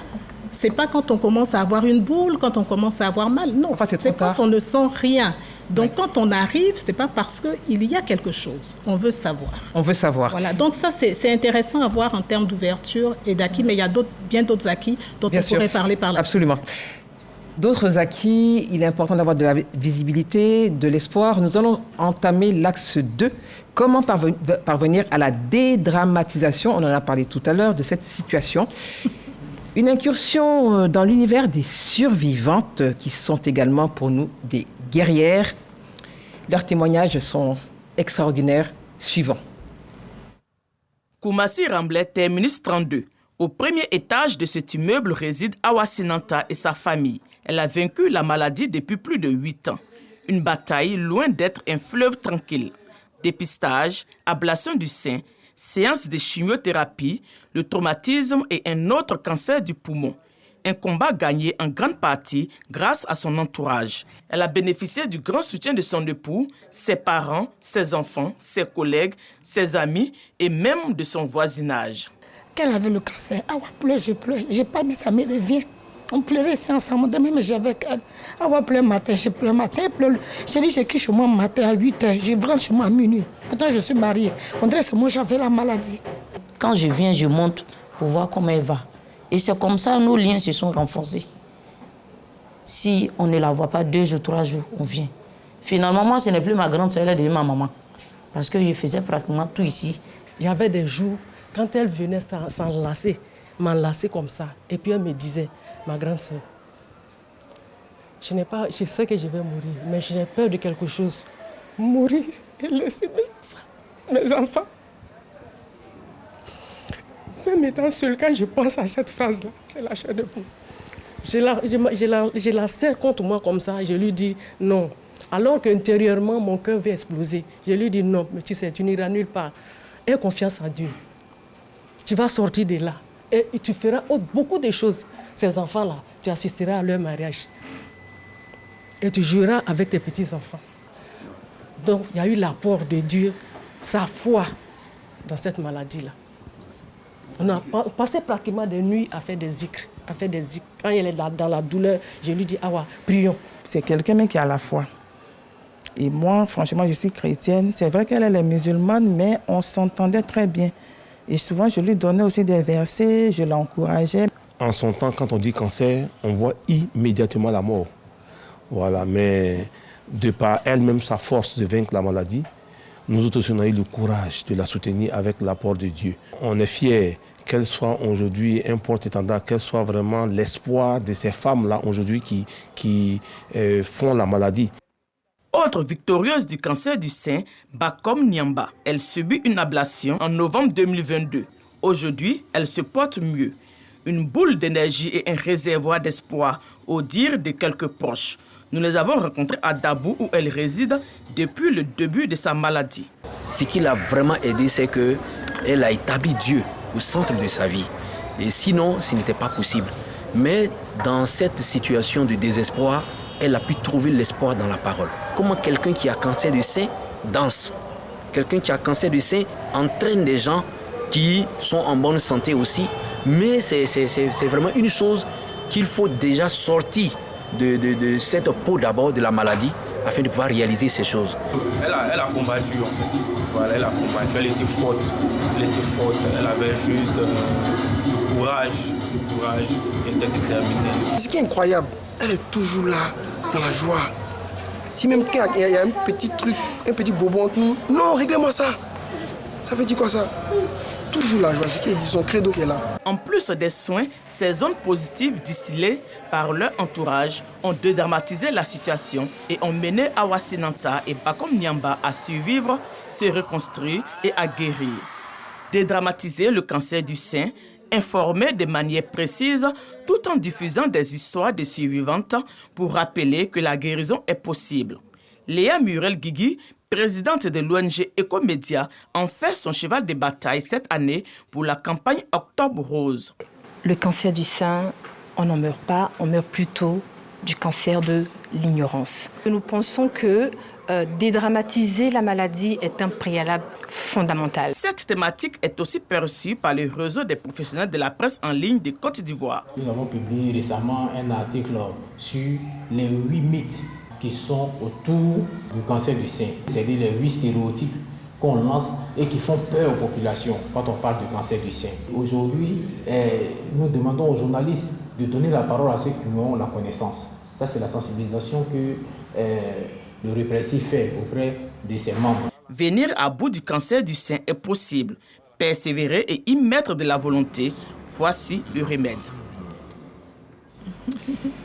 C'est pas quand on commence à avoir une boule, quand on commence à avoir mal. Non, c'est quand on ne sent rien. Donc, quand on arrive, c'est pas parce qu'il y a quelque chose. On veut savoir. On veut savoir. Voilà. Donc, ça, c'est intéressant à voir en termes d'ouverture et d'acquis, mais il y a bien d'autres acquis dont on pourrait parler par la Absolument. suite. D'autres acquis, il est important d'avoir de la visibilité, de l'espoir. Nous allons entamer l'axe 2. Comment parvenir à la dédramatisation, on en a parlé tout à l'heure, de cette situation. Une incursion dans l'univers des survivantes qui sont également pour nous des guerrières. Leurs témoignages sont extraordinaires. Suivants. Koumassi Ramblay, terminus 32. Au premier étage de cet immeuble réside Awa Sinanta et sa famille. Elle a vaincu la maladie depuis plus de 8 ans. Une bataille loin d'être un fleuve tranquille. Dépistage, ablation du sein, séance de chimiothérapie, le traumatisme et un autre cancer du poumon. Un combat gagné en grande partie grâce à son entourage. Elle a bénéficié du grand soutien de son époux, ses parents, ses enfants, ses collègues, ses amis et même de son voisinage. Quand elle avait le cancer, Awa pleure, je pleure. Je parle, mais ça me revient. On pleurait ici ensemble. Demain, mais j'avais avec elle. Awa pleure matin, je pleure matin. Elle pleure. J'ai dit, je quitte chez moi matin à 8h. Je rentre chez moi à minuit. Pourtant, je suis mariée. On dirait que moi, j'avais la maladie. Quand je viens, je monte pour voir comment elle va. Et c'est comme ça, nos liens se sont renforcés. Si on ne la voit pas 2 jours, 3 jours, on vient. Finalement, moi, ce n'est plus ma grande soeur, elle est devenue ma maman. Parce que je faisais pratiquement tout ici. Il y avait des jours, quand elle venait s'enlacer, m'enlacer comme ça. Et puis elle me disait, ma grande soeur, je sais que je vais mourir, mais j'ai peur de quelque chose. Mourir et laisser mes enfants. Même étant seule, quand je pense à cette phrase-là, j'ai la chair de poule. Je la serre contre moi comme ça, je lui dis non. Alors qu'intérieurement, mon cœur veut exploser. Je lui dis non, mais tu sais, tu n'iras nulle part. Aie confiance en Dieu. Tu vas sortir de là. Et tu feras beaucoup de choses. Ces enfants-là, tu assisteras à leur mariage. Et tu joueras avec tes petits-enfants. Donc, il y a eu l'apport de Dieu, sa foi dans cette maladie-là. On a passé pratiquement des nuits à faire des zikrs. Quand elle est dans la douleur, je lui dis, Awa, prions. C'est quelqu'un qui a la foi. Et moi, franchement, je suis chrétienne. C'est vrai qu'elle est musulmane, mais on s'entendait très bien. Et souvent, je lui donnais aussi des versets, je l'encourageais. En son temps, quand on dit cancer, on voit immédiatement la mort. Voilà, mais de par elle-même, sa force de vaincre la maladie, nous autres aussi, on a eu le courage de la soutenir avec l'apport de Dieu. On est fiers qu'elle soit aujourd'hui un porte-étendard, qu'elle soit vraiment l'espoir de ces femmes-là aujourd'hui qui font la maladie. Autre victorieuse du cancer du sein, Bakom Nyamba. Elle subit une ablation en novembre 2022. Aujourd'hui, elle se porte mieux. Une boule d'énergie et un réservoir d'espoir, au dire de quelques proches. Nous les avons rencontrés à Dabou, où elle réside depuis le début de sa maladie. Ce qui l'a vraiment aidé, c'est qu'elle a établi Dieu au centre de sa vie. Et sinon, ce n'était pas possible. Mais dans cette situation de désespoir, elle a pu trouver l'espoir dans la parole. Comment quelqu'un qui a cancer du sein danse. Quelqu'un qui a cancer du sein entraîne des gens qui sont en bonne santé aussi. Mais c'est vraiment une chose qu'il faut déjà sortir de cette peau d'abord de la maladie afin de pouvoir réaliser ces choses. Elle a combattu en fait. Voilà, elle a combattu. Elle était forte. Elle avait juste le courage. Elle était déterminée. Ce qui est incroyable, elle est toujours là, dans la joie. Si même il y a un petit truc, un petit bobo entre nous, non, réglez-moi ça. Ça veut dire quoi ça? Toujours la joie, c'est qui dit son credo qui est là. En plus des soins, ces ondes positives distillées par leur entourage ont dédramatisé la situation et ont mené Awa Sinanta et Bakom Nyamba à survivre, se reconstruire et à guérir. Dédramatiser le cancer du sein, informer de manière précise tout en diffusant des histoires de survivantes pour rappeler que la guérison est possible. Léa Murel-Guigui, présidente de l'ONG Ecomédia, en fait son cheval de bataille cette année pour la campagne Octobre Rose. Le cancer du sein, on n'en meurt pas, on meurt plutôt du cancer de l'ignorance. Nous pensons que dédramatiser la maladie est un préalable fondamental. Cette thématique est aussi perçue par le réseau des professionnels de la presse en ligne de Côte d'Ivoire. Nous avons publié récemment un article sur les 8 mythes qui sont autour du cancer du sein. C'est-à-dire les 8 stéréotypes qu'on lance et qui font peur aux populations quand on parle du cancer du sein. Aujourd'hui, nous demandons aux journalistes de donner la parole à ceux qui ont la connaissance. Ça, c'est la sensibilisation que le répressif fait auprès de ses membres. Venir à bout du cancer du sein est possible. Persévérer et y mettre de la volonté, voici le remède.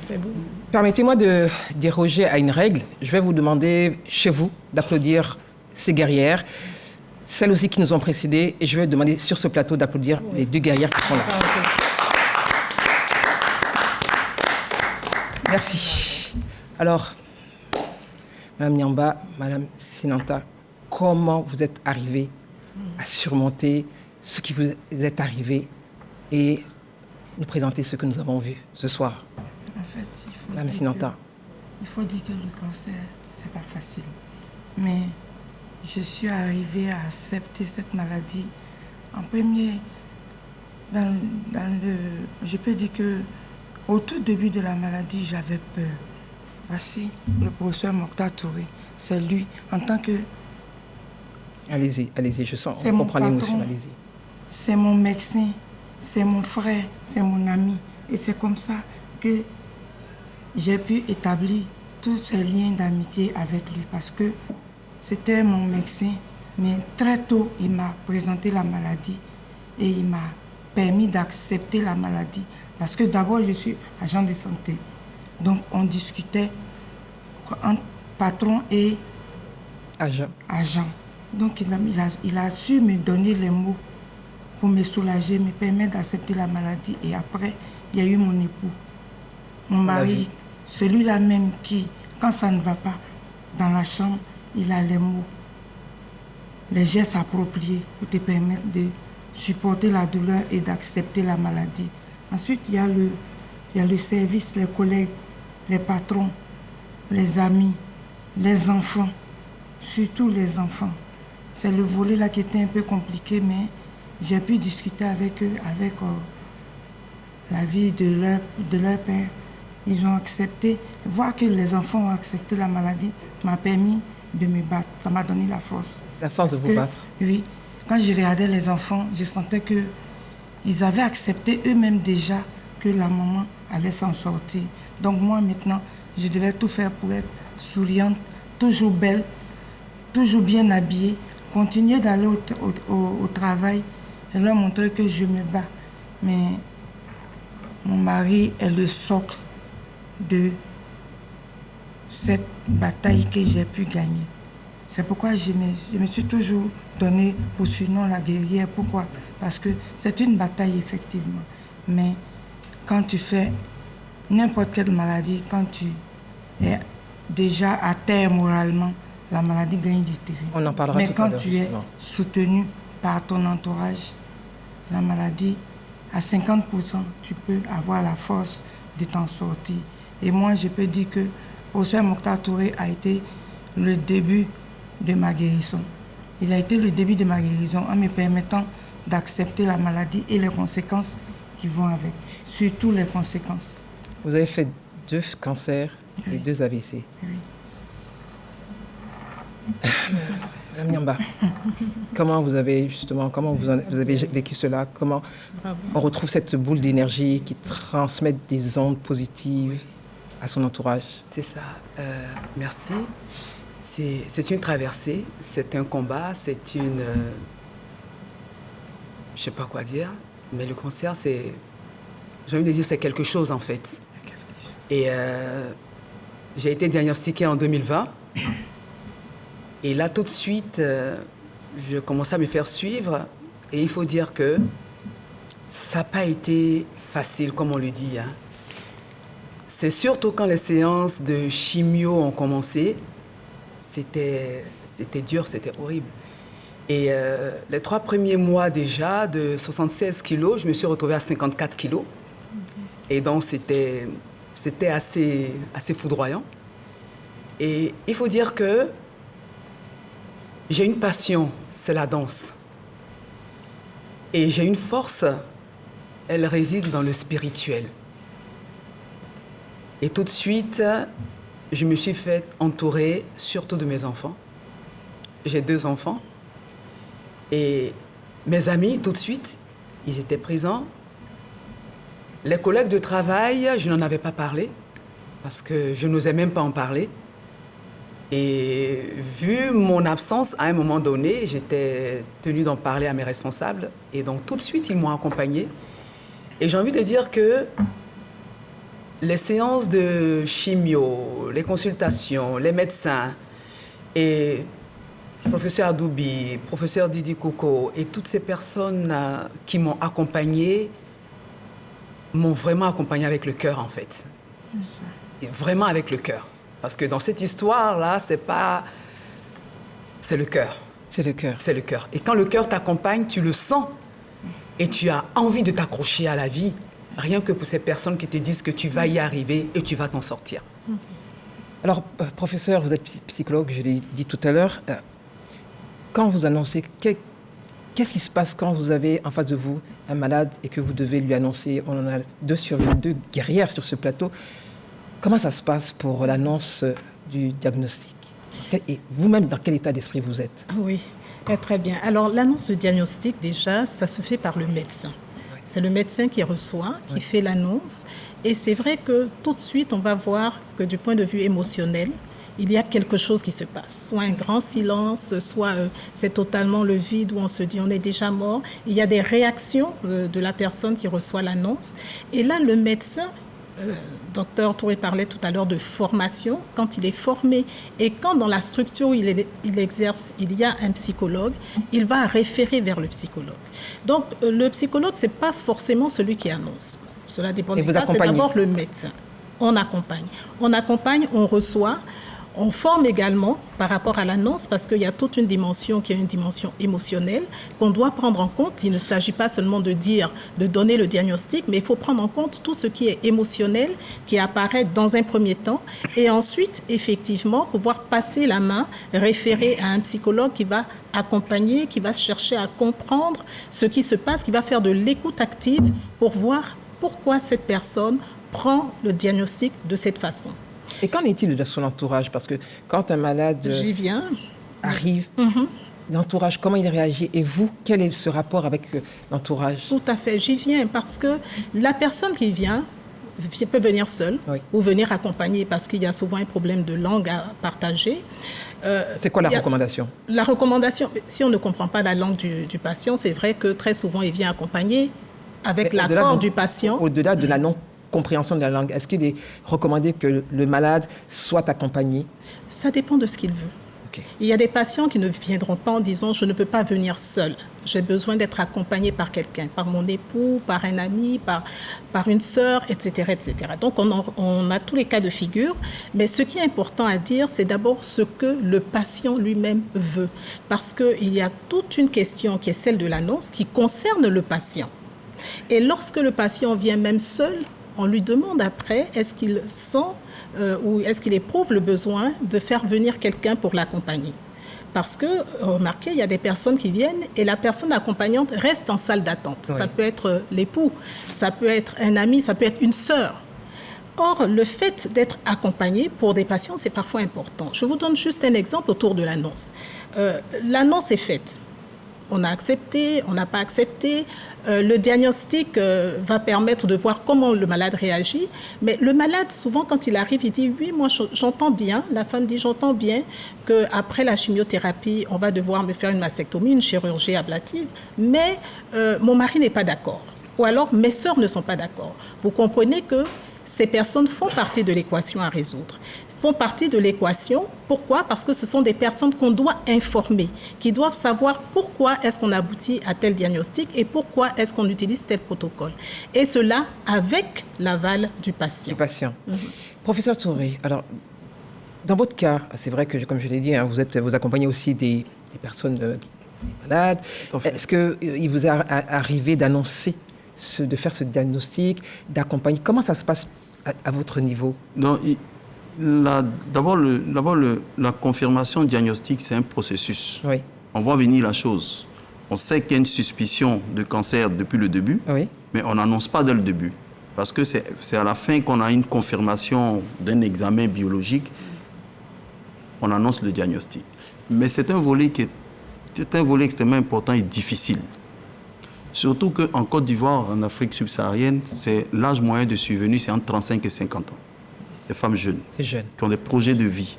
C'est beau. Permettez-moi de déroger à une règle. Je vais vous demander, chez vous, d'applaudir ces guerrières, celles aussi qui nous ont précédées, et je vais demander sur ce plateau d'applaudir les 2 guerrières qui sont là. Merci. Alors, Madame Nyamba, Madame Sinanta, comment vous êtes arrivée à surmonter ce qui vous est arrivé et nous présenter ce que nous avons vu ce soir? En fait, Madame Sinanta. Il faut dire que le cancer, c'est pas facile. Mais je suis arrivée à accepter cette maladie. En premier, je peux dire que au tout début de la maladie, j'avais peur. Voici le professeur Mokhtar Touré. C'est lui, en tant que... Allez-y, je sens, on comprend l'émotion, allez-y. C'est mon médecin, c'est mon frère, c'est mon ami. Et c'est comme ça que j'ai pu établir tous ces liens d'amitié avec lui. Parce que c'était mon médecin, mais très tôt, il m'a présenté la maladie et il m'a permis d'accepter la maladie. Parce que d'abord, je suis agent de santé. Donc, on discutait entre patron et agent. Donc, il a su me donner les mots pour me soulager, me permettre d'accepter la maladie. Et après, il y a eu mon époux, mon mari, celui-là même qui, quand ça ne va pas dans la chambre, il a les mots, les gestes appropriés pour te permettre de supporter la douleur et d'accepter la maladie. Ensuite, il y a le service, les collègues, les patrons, les amis, les enfants, surtout les enfants. C'est le volet là qui était un peu compliqué, mais j'ai pu discuter avec eux, avec la vie de leur père. Ils ont accepté. Voir que les enfants ont accepté la maladie m'a permis de me battre. Ça m'a donné la force. La force de vous battre? Oui. Quand je regardais les enfants, je sentais qu'ils avaient accepté eux-mêmes déjà que la maman allait s'en sortir. Donc moi, maintenant, je devais tout faire pour être souriante, toujours belle, toujours bien habillée, continuer d'aller au travail et leur montrer que je me bats. Mais mon mari est le socle de cette bataille que j'ai pu gagner. C'est pourquoi je me suis toujours donnée pour surnom la guerrière. Pourquoi? Parce que c'est une bataille, effectivement. Mais quand tu fais n'importe quelle maladie, quand tu es déjà à terre moralement, la maladie gagne du terrain. On en parlera Mais tout à l'heure. quand tu es soutenu par ton entourage, la maladie, à 50%, tu peux avoir la force de t'en sortir. Et moi, je peux dire que le professeur Mokhtar Touré a été le début de ma guérison. Il a été le début de ma guérison en me permettant d'accepter la maladie et les conséquences qui vont avec. Surtout les conséquences. Vous avez fait 2 cancers et 2 AVC. Oui. Madame Nyamba, comment vous avez vécu cela? Comment on retrouve cette boule d'énergie qui transmet des ondes positives à son entourage? C'est ça. Merci. C'est une traversée, c'est un combat, c'est une... je ne sais pas quoi dire, mais le cancer, c'est... J'ai envie de dire c'est quelque chose, en fait. Et j'ai été diagnostiquée en 2020. Et là, tout de suite, je commençais à me faire suivre. Et il faut dire que ça n'a pas été facile, comme on le dit. Hein. C'est surtout quand les séances de chimio ont commencé, c'était dur, c'était horrible. Et les 3 premiers mois déjà, de 76 kilos, je me suis retrouvée à 54 kilos. Et donc, c'était assez foudroyant. Et il faut dire que j'ai une passion, c'est la danse. Et j'ai une force, elle réside dans le spirituel. Et tout de suite, je me suis fait entourer surtout de mes enfants. J'ai 2 enfants. Et mes amis, tout de suite, ils étaient présents. Les collègues de travail, je n'en avais pas parlé parce que je n'osais même pas en parler. Et vu mon absence, à un moment donné, j'étais tenue d'en parler à mes responsables. Et donc, tout de suite, ils m'ont accompagnée. Et j'ai envie de dire que Les séances de chimio, les consultations, les médecins et le professeur Adoubi, professeur Didi Koko et toutes ces personnes qui m'ont accompagné m'ont vraiment accompagné avec le cœur en fait. Et vraiment avec le cœur. Parce que dans cette histoire-là, c'est le cœur. C'est le cœur. C'est le cœur. Et quand le cœur t'accompagne, tu le sens et tu as envie de t'accrocher à la vie, rien que pour ces personnes qui te disent que tu vas y arriver et tu vas t'en sortir. Alors, professeur, vous êtes psychologue, je l'ai dit tout à l'heure. Quand vous annoncez, qu'est-ce qui se passe quand vous avez en face de vous un malade et que vous devez lui annoncer, on en a 2 guerrières sur ce plateau. Comment ça se passe pour l'annonce du diagnostic? Et vous-même, dans quel état d'esprit vous êtes? Oui, très bien. Alors, l'annonce du diagnostic, déjà, ça se fait par le médecin. C'est le médecin qui reçoit, qui fait l'annonce. Et c'est vrai que tout de suite, on va voir que du point de vue émotionnel, il y a quelque chose qui se passe. Soit un grand silence, soit c'est totalement le vide où on se dit on est déjà mort. Il y a des réactions de la personne qui reçoit l'annonce. Et là, le médecin, docteur Touré parlait tout à l'heure de formation, quand il est formé et quand dans la structure où il exerce, il y a un psychologue, il va référer vers le psychologue. Donc, le psychologue, ce n'est pas forcément celui qui annonce. Cela dépend des cas, c'est d'abord le médecin. On accompagne, on reçoit. On forme également par rapport à l'annonce parce qu'il y a toute une dimension qui est une dimension émotionnelle qu'on doit prendre en compte. Il ne s'agit pas seulement de donner le diagnostic, mais il faut prendre en compte tout ce qui est émotionnel qui apparaît dans un premier temps et ensuite, effectivement, pouvoir passer la main, référer à un psychologue qui va accompagner, qui va chercher à comprendre ce qui se passe, qui va faire de l'écoute active pour voir pourquoi cette personne prend le diagnostic de cette façon. Et qu'en est-il de son entourage? Parce que quand un malade arrive, l'entourage, comment il réagit? Et vous, quel est ce rapport avec l'entourage? Tout à fait, j'y viens parce que la personne qui vient peut venir seule ou venir accompagnée parce qu'il y a souvent un problème de langue à partager. C'est quoi la recommandation? La recommandation, si on ne comprend pas la langue du patient, c'est vrai que très souvent, il vient accompagner avec l'accord du patient. Au-delà de la non-compréhension de la langue, est-ce qu'il est recommandé que le malade soit accompagné? Ça dépend de ce qu'il veut. Il y a des patients qui ne viendront pas en disant « je ne peux pas venir seul, j'ai besoin d'être accompagné par quelqu'un, par mon époux, par un ami, par une sœur, etc. etc. » Donc on a tous les cas de figure, mais ce qui est important à dire, c'est d'abord ce que le patient lui-même veut. Parce qu'il y a toute une question qui est celle de l'annonce qui concerne le patient. Et lorsque le patient vient même seul, on lui demande après, est-ce qu'il sent ou est-ce qu'il éprouve le besoin de faire venir quelqu'un pour l'accompagner? Parce que, remarquez, il y a des personnes qui viennent et la personne accompagnante reste en salle d'attente. Oui. Ça peut être l'époux, ça peut être un ami, ça peut être une sœur. Or, le fait d'être accompagné pour des patients, c'est parfois important. Je vous donne juste un exemple autour de l'annonce. L'annonce est faite. On a accepté, on n'a pas accepté. Le diagnostic va permettre de voir comment le malade réagit. Mais le malade, souvent, quand il arrive, il dit « Oui, moi, j'entends bien ». La femme dit « J'entends bien qu'après la chimiothérapie, on va devoir me faire une mastectomie, une chirurgie ablative, mais mon mari n'est pas d'accord. Ou alors, mes sœurs ne sont pas d'accord. » Vous comprenez que ces personnes font partie de l'équation à résoudre. Font partie de l'équation. Pourquoi? Parce que ce sont des personnes qu'on doit informer, qui doivent savoir pourquoi est-ce qu'on aboutit à tel diagnostic et pourquoi est-ce qu'on utilise tel protocole. Et cela avec l'aval du patient. Professeur Touré, alors, dans votre cas, c'est vrai que, comme je l'ai dit, vous accompagnez aussi des personnes malades. Est-ce qu'il vous est arrivé d'annoncer, de faire ce diagnostic, d'accompagner? Comment ça se passe à votre niveau? D'abord, la confirmation diagnostique, c'est un processus. Oui. On voit venir la chose. On sait qu'il y a une suspicion de cancer depuis le début, mais on n'annonce pas dès le début. Parce que c'est à la fin qu'on a une confirmation d'un examen biologique, on annonce le diagnostic. Mais c'est un volet extrêmement important et difficile. Surtout qu'en Côte d'Ivoire, en Afrique subsaharienne, l'âge moyen de survenue, c'est entre 35 et 50 ans. Des femmes jeunes, qui ont des projets de vie.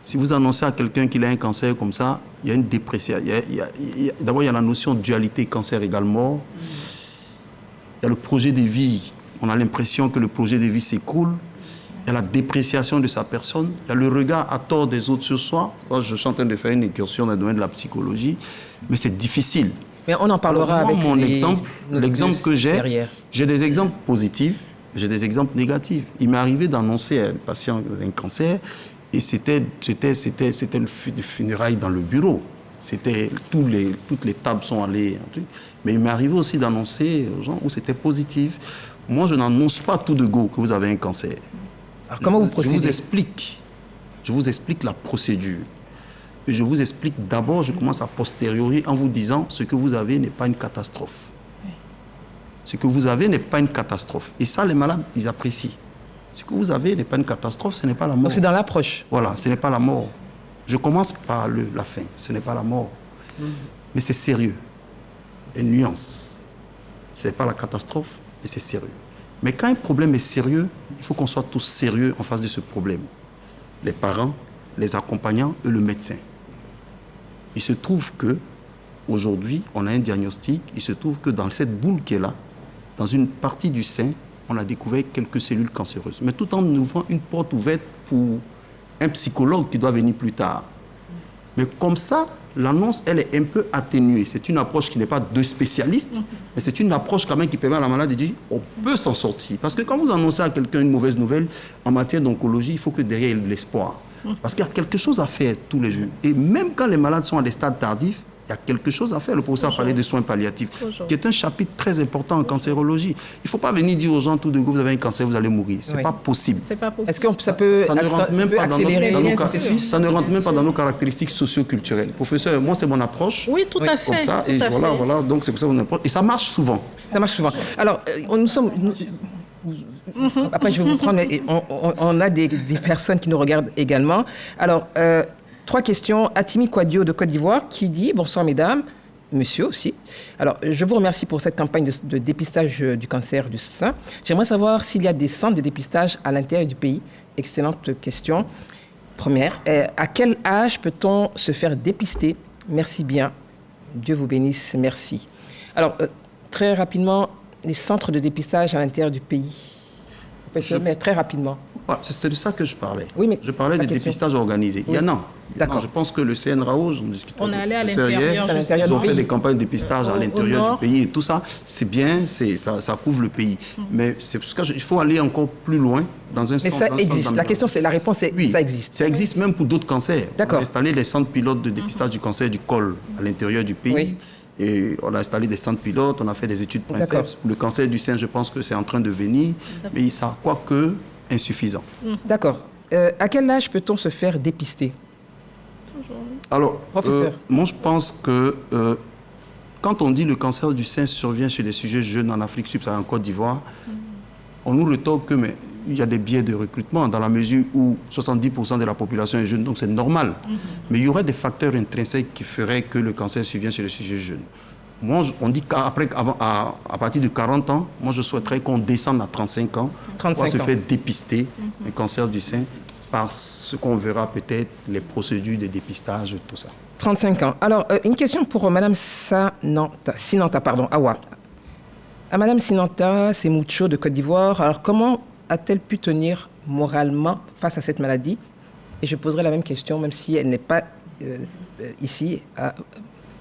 Si vous annoncez à quelqu'un qu'il a un cancer comme ça, il y a une dépression. D'abord, il y a la notion de dualité cancer égale mort. Il y a le projet de vie. On a l'impression que le projet de vie s'écroule. Il y a la dépréciation de sa personne. Il y a le regard à tort des autres sur soi. Moi, je suis en train de faire une incursion dans le domaine de la psychologie, mais c'est difficile. Mais on en parlera. Alors, moi, avec l'exemple que derrière. J'ai des exemples positifs, j'ai des exemples négatifs. Il m'est arrivé d'annoncer à un patient un cancer et c'était le funérailles dans le bureau. Toutes les tables sont allées. Mais il m'est arrivé aussi d'annoncer aux gens où c'était positif. Moi, je n'annonce pas tout de go que vous avez un cancer. Alors, comment vous procédez? Je vous explique la procédure. Et je vous explique d'abord, je commence à posteriori en vous disant ce que vous avez n'est pas une catastrophe. Ce que vous avez n'est pas une catastrophe. Et ça, les malades, ils apprécient. Ce que vous avez n'est pas une catastrophe, ce n'est pas la mort. Donc c'est dans l'approche. Voilà, ce n'est pas la mort. Je commence par la fin, ce n'est pas la mort. Mais c'est sérieux. Une nuance. Ce n'est pas la catastrophe, mais c'est sérieux. Mais quand un problème est sérieux, il faut qu'on soit tous sérieux en face de ce problème. Les parents, les accompagnants et le médecin. Il se trouve que aujourd'hui, on a un diagnostic. Il se trouve que dans cette boule qui est là, dans une partie du sein, on a découvert quelques cellules cancéreuses. Mais tout en ouvrant une porte ouverte pour un psychologue qui doit venir plus tard. Mais comme ça, l'annonce, elle est un peu atténuée. C'est une approche qui n'est pas de spécialiste, mais c'est une approche quand même qui permet à la malade de dire on peut s'en sortir. Parce que quand vous annoncez à quelqu'un une mauvaise nouvelle, en matière d'oncologie, il faut que derrière il y ait de l'espoir. Parce qu'il y a quelque chose à faire tous les jours. Et même quand les malades sont à des stades tardifs, il y a quelque chose à faire. Le professeur a parlé de soins palliatifs, qui est un chapitre très important en cancérologie. Il ne faut pas venir dire aux gens tout de go, vous avez un cancer, vous allez mourir. Ce n'est pas possible. C'est pas possible. Est-ce que ça peut accélérer le processus? Ça ne rentre même pas dans nos caractéristiques socio-culturelles. Professeur, moi, c'est mon approche. Oui, tout à fait. Comme ça, et voilà. Donc, c'est comme ça mon approche. Et ça marche souvent. Ça marche souvent. Alors, nous sommes... Après, je vais vous prendre, mais on a des personnes qui nous regardent également. Alors, 3 questions. Atimi Kwadio de Côte d'Ivoire qui dit « Bonsoir mesdames, monsieur aussi. Alors, je vous remercie pour cette campagne de dépistage du cancer du sein. J'aimerais savoir s'il y a des centres de dépistage à l'intérieur du pays. » Excellente question. Première, à quel âge peut-on se faire dépister? Merci bien. Dieu vous bénisse. Merci. Alors, très rapidement, les centres de dépistage à l'intérieur du pays. Mais très rapidement. C'est de ça que je parlais. Oui, mais je parlais des dépistages organisés. Oui. Il y en a. D'accord. Je pense que le CNRAO, j'en discutais. On est allé à l'intérieur. Ils ont fait des campagnes de dépistage à l'intérieur du pays et tout ça. C'est bien, ça couvre le pays. Mais c'est parce qu'il faut aller encore plus loin dans un centre. Mais ça existe. La réponse est oui, ça existe. Ça existe même pour d'autres cancers. D'accord. On a installé les centres pilotes de dépistage du cancer du col à l'intérieur du pays. Oui. Et on a installé des centres pilotes, on a fait des études princeps. Le cancer du sein, je pense que c'est en train de venir, mais ça, quoique, insuffisant. D'accord. À quel âge peut-on se faire dépister? Alors, moi je pense que quand on dit le cancer du sein survient chez des sujets jeunes en Afrique subsaharienne, en Côte d'Ivoire, on nous rétorque que il y a des biais de recrutement dans la mesure où 70% de la population est jeune, donc c'est normal. Mais il y aurait des facteurs intrinsèques qui feraient que le cancer survient chez les sujets jeunes. Moi, on dit qu'à partir de 40 ans, moi je souhaiterais qu'on descende à 35 ans pour se faire dépister le cancer du sein par ce qu'on verra peut-être les procédures de dépistage, tout ça. 35 ans. Alors, une question pour Madame Sinanta, Awa. À Madame Sinanta, c'est Moucho de Côte d'Ivoire. Alors, comment a-t-elle pu tenir moralement face à cette maladie? Et je poserai la même question, même si elle n'est pas ici, à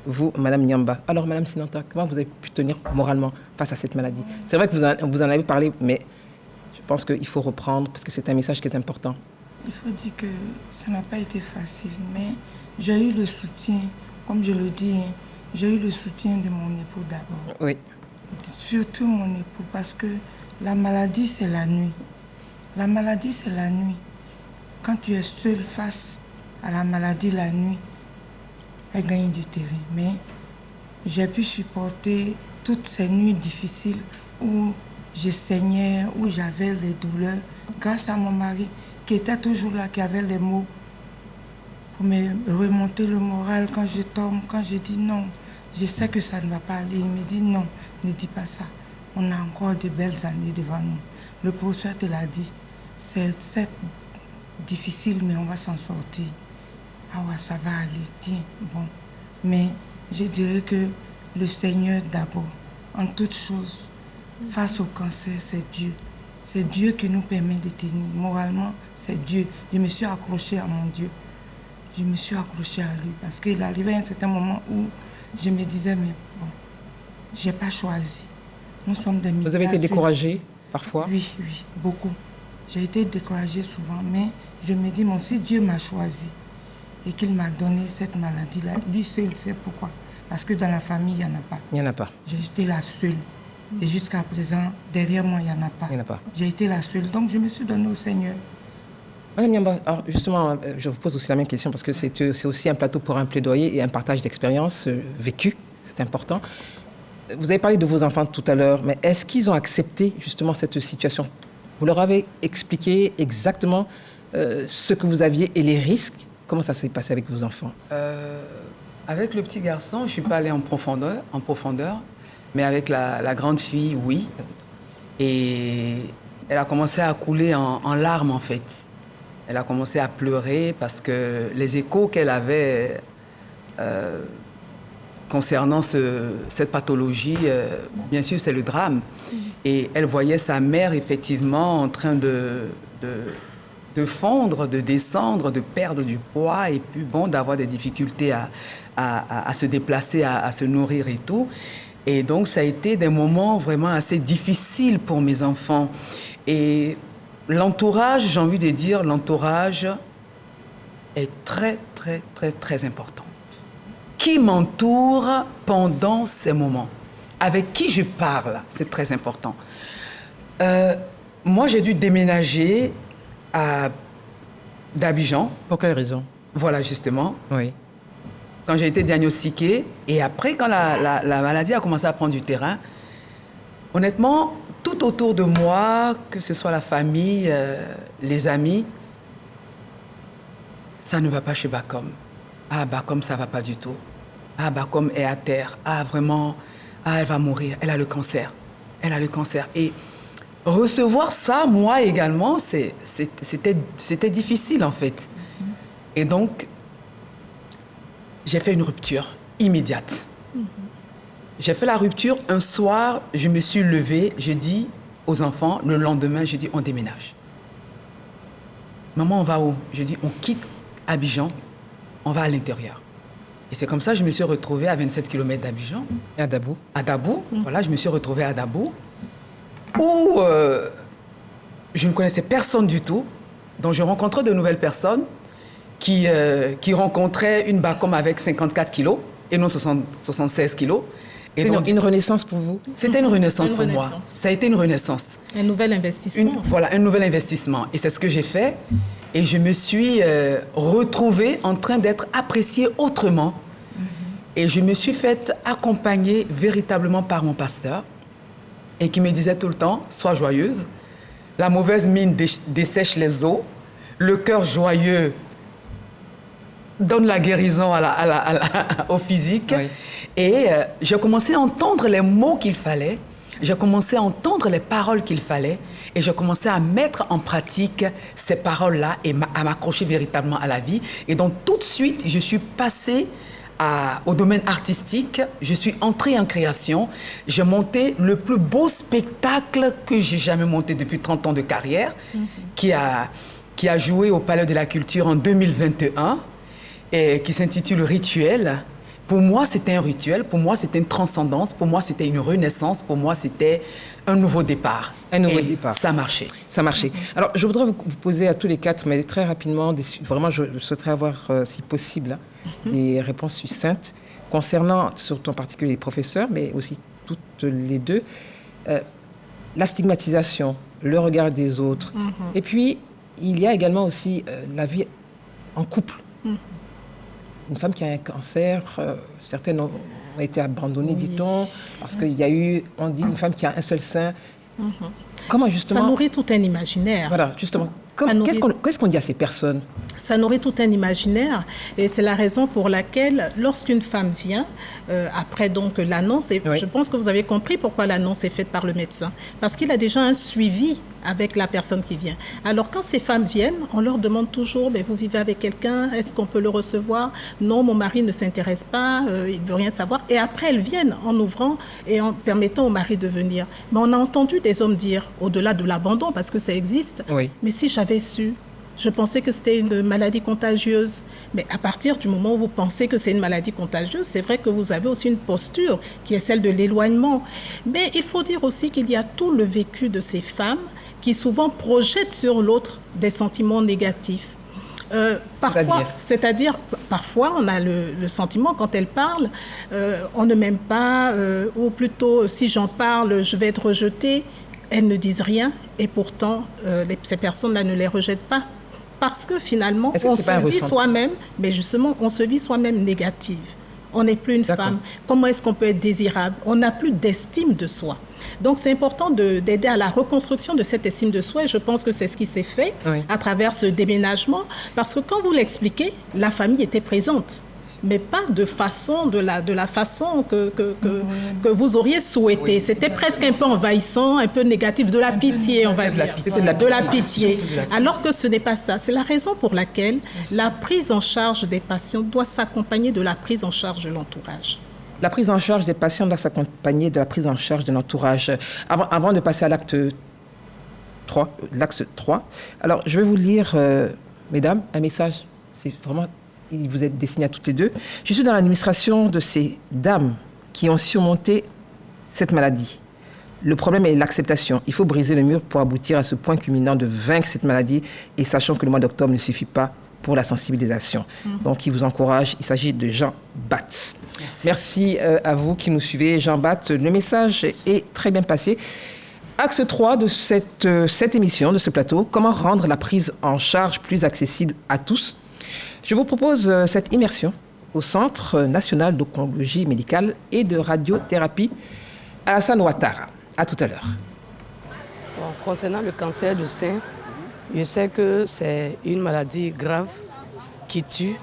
vous, Madame Nyamba. Alors, Madame Sinanta, comment vous avez pu tenir moralement face à cette maladie? C'est vrai que vous en avez parlé, mais je pense qu'il faut reprendre, parce que c'est un message qui est important. Il faut dire que ça n'a pas été facile, mais j'ai eu le soutien, comme je le dis, j'ai eu le soutien de mon époux d'abord. Oui. Surtout mon époux, parce que la maladie, c'est la nuit. La maladie, c'est la nuit. Quand tu es seul face à la maladie la nuit, elle gagne du terrain. Mais j'ai pu supporter toutes ces nuits difficiles où je saignais, où j'avais les douleurs, grâce à mon mari qui était toujours là, qui avait les mots pour me remonter le moral quand je tombe, quand je dis non. Je sais que ça ne va pas aller. Il me dit non, ne dis pas ça. On a encore de belles années devant nous. Le professeur te l'a dit. C'est difficile, mais on va s'en sortir. Ah ouais, ça va aller, tiens, bon. Mais je dirais que le Seigneur d'abord, en toutes choses, face au cancer, c'est Dieu. C'est Dieu qui nous permet de tenir. Moralement, c'est Dieu. Je me suis accrochée à mon Dieu. Je me suis accrochée à lui. Parce qu'il arrivait à un certain moment où je me disais, mais bon, je n'ai pas choisi. Nous sommes des milliards. Vous avez été découragée parfois? Oui, beaucoup. J'ai été découragée souvent, mais je me dis, si Dieu m'a choisi et qu'il m'a donné cette maladie-là, lui seul sait pourquoi. Parce que dans la famille, il n'y en a pas. Il n'y en a pas. J'ai été la seule. Et jusqu'à présent, derrière moi, il n'y en a pas. Il n'y en a pas. J'ai été la seule. Donc, je me suis donnée au Seigneur. Madame Niamba, alors justement, je vous pose aussi la même question parce que c'est aussi un plateau pour un plaidoyer et un partage d'expériences vécues. C'est important. Vous avez parlé de vos enfants tout à l'heure, mais est-ce qu'ils ont accepté justement cette situation? Vous leur avez expliqué exactement ce que vous aviez et les risques? Comment ça s'est passé avec vos enfants? Avec le petit garçon, je ne suis pas allée en profondeur, mais avec la grande fille, oui. Et elle a commencé à couler en larmes, en fait. Elle a commencé à pleurer parce que les échos qu'elle avait concernant cette pathologie, bien sûr, c'est le drame. Et elle voyait sa mère, effectivement, en train de fondre, de descendre, de perdre du poids et puis, bon, d'avoir des difficultés à se déplacer, à se nourrir et tout. Et donc, ça a été des moments vraiment assez difficiles pour mes enfants. Et l'entourage, j'ai envie de dire, l'entourage est très, très, très, très important. Qui m'entoure pendant ces moments? Avec qui je parle? C'est très important. Moi, j'ai dû déménager d'Abidjan. Pour quelle raison? Voilà, justement. Oui. Quand j'ai été diagnostiquée, et après, quand la maladie a commencé à prendre du terrain, honnêtement, tout autour de moi, que ce soit la famille, les amis, ça ne va pas chez Bakom. Ah, Bakom, ça ne va pas du tout. Ah, Bakom est à terre. Ah, vraiment, elle va mourir. Elle a le cancer. Elle a le cancer. Et recevoir ça, moi également, c'était difficile, en fait. Et donc, j'ai fait une rupture immédiate. J'ai fait la rupture un soir, je me suis levée, je dis aux enfants, le lendemain, je dis on déménage. Maman, on va où? Je dis on quitte Abidjan, on va à l'intérieur. Et c'est comme ça que je me suis retrouvée à 27 km d'Abidjan. À Dabou. À Dabou, voilà, je me suis retrouvée à Dabou, où je ne connaissais personne du tout. Donc je rencontrais de nouvelles personnes qui rencontraient une Bakom avec 54 kilos et non 76 kilos. C'est une renaissance pour vous? C'était une renaissance pour moi. Ça a été une renaissance. Un nouvel investissement. Voilà, un nouvel investissement. Et c'est ce que j'ai fait. Et je me suis retrouvée en train d'être appréciée autrement. Et je me suis faite accompagner véritablement par mon pasteur et qui me disait tout le temps, sois joyeuse. La mauvaise mine dessèche les os. Le cœur joyeux donne la guérison au physique. Oui. Et j'ai commencé à entendre les mots qu'il fallait, j'ai commencé à entendre les paroles qu'il fallait, et j'ai commencé à mettre en pratique ces paroles-là et à m'accrocher véritablement à la vie. Et donc tout de suite, je suis passée au domaine artistique, je suis entrée en création, j'ai monté le plus beau spectacle que j'ai jamais monté depuis 30 ans de carrière, qui a joué au Palais de la Culture en 2021, et qui s'intitule Rituel. Pour moi, c'était un rituel, pour moi, c'était une transcendance, pour moi, c'était une renaissance, pour moi, c'était un nouveau départ. Un nouveau départ. Ça marchait. Ça marchait. Alors, je voudrais vous poser à tous les quatre, mais très rapidement, vraiment, je souhaiterais avoir, si possible, des réponses succinctes concernant, surtout en particulier les professeurs, mais aussi toutes les deux, la stigmatisation, le regard des autres. Et puis, il y a également aussi la vie en couple. Une femme qui a un cancer, certaines ont été abandonnées, dit-on, parce qu'il y a eu, on dit, une femme qui a un seul sein. Comment justement... Ça nourrit tout un imaginaire. Voilà, justement. Qu'est-ce qu'on dit à ces personnes? Ça nourrit tout un imaginaire et c'est la raison pour laquelle, lorsqu'une femme vient, après donc l'annonce, et je pense que vous avez compris pourquoi l'annonce est faite par le médecin, parce qu'il a déjà un suivi avec la personne qui vient. Alors quand ces femmes viennent, on leur demande toujours, mais vous vivez avec quelqu'un, est-ce qu'on peut le recevoir? Non, mon mari ne s'intéresse pas, il ne veut rien savoir. Et après, elles viennent en ouvrant et en permettant au mari de venir. Mais on a entendu des hommes dire, au-delà de l'abandon, parce que ça existe, oui. Mais si j'avais su, je pensais que c'était une maladie contagieuse. Mais à partir du moment où vous pensez que c'est une maladie contagieuse, c'est vrai que vous avez aussi une posture qui est celle de l'éloignement. Mais il faut dire aussi qu'il y a tout le vécu de ces femmes qui souvent projettent sur l'autre des sentiments négatifs. Parfois, on a le sentiment, quand elles parlent, on ne m'aime pas, ou plutôt, si j'en parle, je vais être rejetée. Elles ne disent rien, et pourtant, ces personnes-là ne les rejettent pas. Parce que finalement, on se vit soi-même, mais justement, on se vit soi-même négative. On n'est plus une femme. Comment est-ce qu'on peut être désirable? On n'a plus d'estime de soi. Donc, c'est important d'aider à la reconstruction de cette estime de soi. Et je pense que c'est ce qui s'est fait à travers ce déménagement. Parce que quand vous l'expliquez, la famille était présente. Mais pas de la façon que vous auriez souhaité. C'était presque un peu envahissant, un peu négatif, de la pitié, on va dire. De la pitié. Alors que ce n'est pas ça. C'est la raison pour laquelle la prise en charge des patients doit s'accompagner de la prise en charge de l'entourage. La prise en charge des patients doit s'accompagner de la prise en charge de l'entourage. Avant de passer à l'acte 3, alors je vais vous lire, mesdames, un message. C'est vraiment... Il vous est destiné à toutes les deux. Je suis dans l'administration de ces dames qui ont surmonté cette maladie. Le problème est l'acceptation. Il faut briser le mur pour aboutir à ce point culminant de vaincre cette maladie et sachant que le mois d'octobre ne suffit pas pour la sensibilisation. Donc, il vous encourage. Il s'agit de Jean Batz. Merci à vous qui nous suivez. Jean Batz, le message est très bien passé. Axe 3 de cette émission, de ce plateau, comment rendre la prise en charge plus accessible à tous? Je vous propose cette immersion au Centre national d'oncologie médicale et de radiothérapie Alassane Ouattara. À tout à l'heure. Bon, concernant le cancer du sein, je sais que c'est une maladie grave qui tue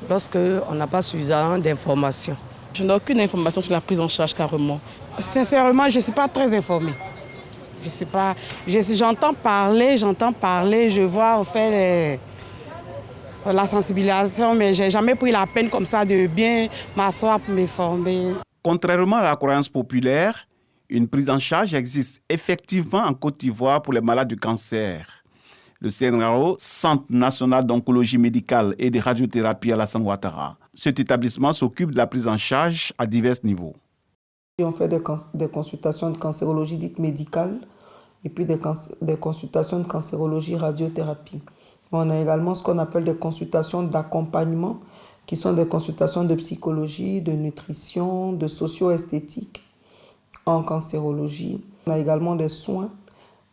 lorsqu'on n'a pas suffisamment d'informations. Je n'ai aucune information sur la prise en charge carrément. Sincèrement, je ne suis pas très informée. Je sais pas. J'entends parler, je vois en fait la sensibilisation, mais je n'ai jamais pris la peine comme ça de bien m'asseoir pour me former. Contrairement à la croyance populaire, une prise en charge existe effectivement en Côte d'Ivoire pour les malades du cancer. Le CNRAO, Centre national d'oncologie médicale et de radiothérapie Alassane Ouattara. Cet établissement s'occupe de la prise en charge à divers niveaux. On fait des consultations de cancérologie dite médicale et puis des consultations de cancérologie radiothérapie. On a également ce qu'on appelle des consultations d'accompagnement, qui sont des consultations de psychologie, de nutrition, de socio-esthétique en cancérologie. On a également des soins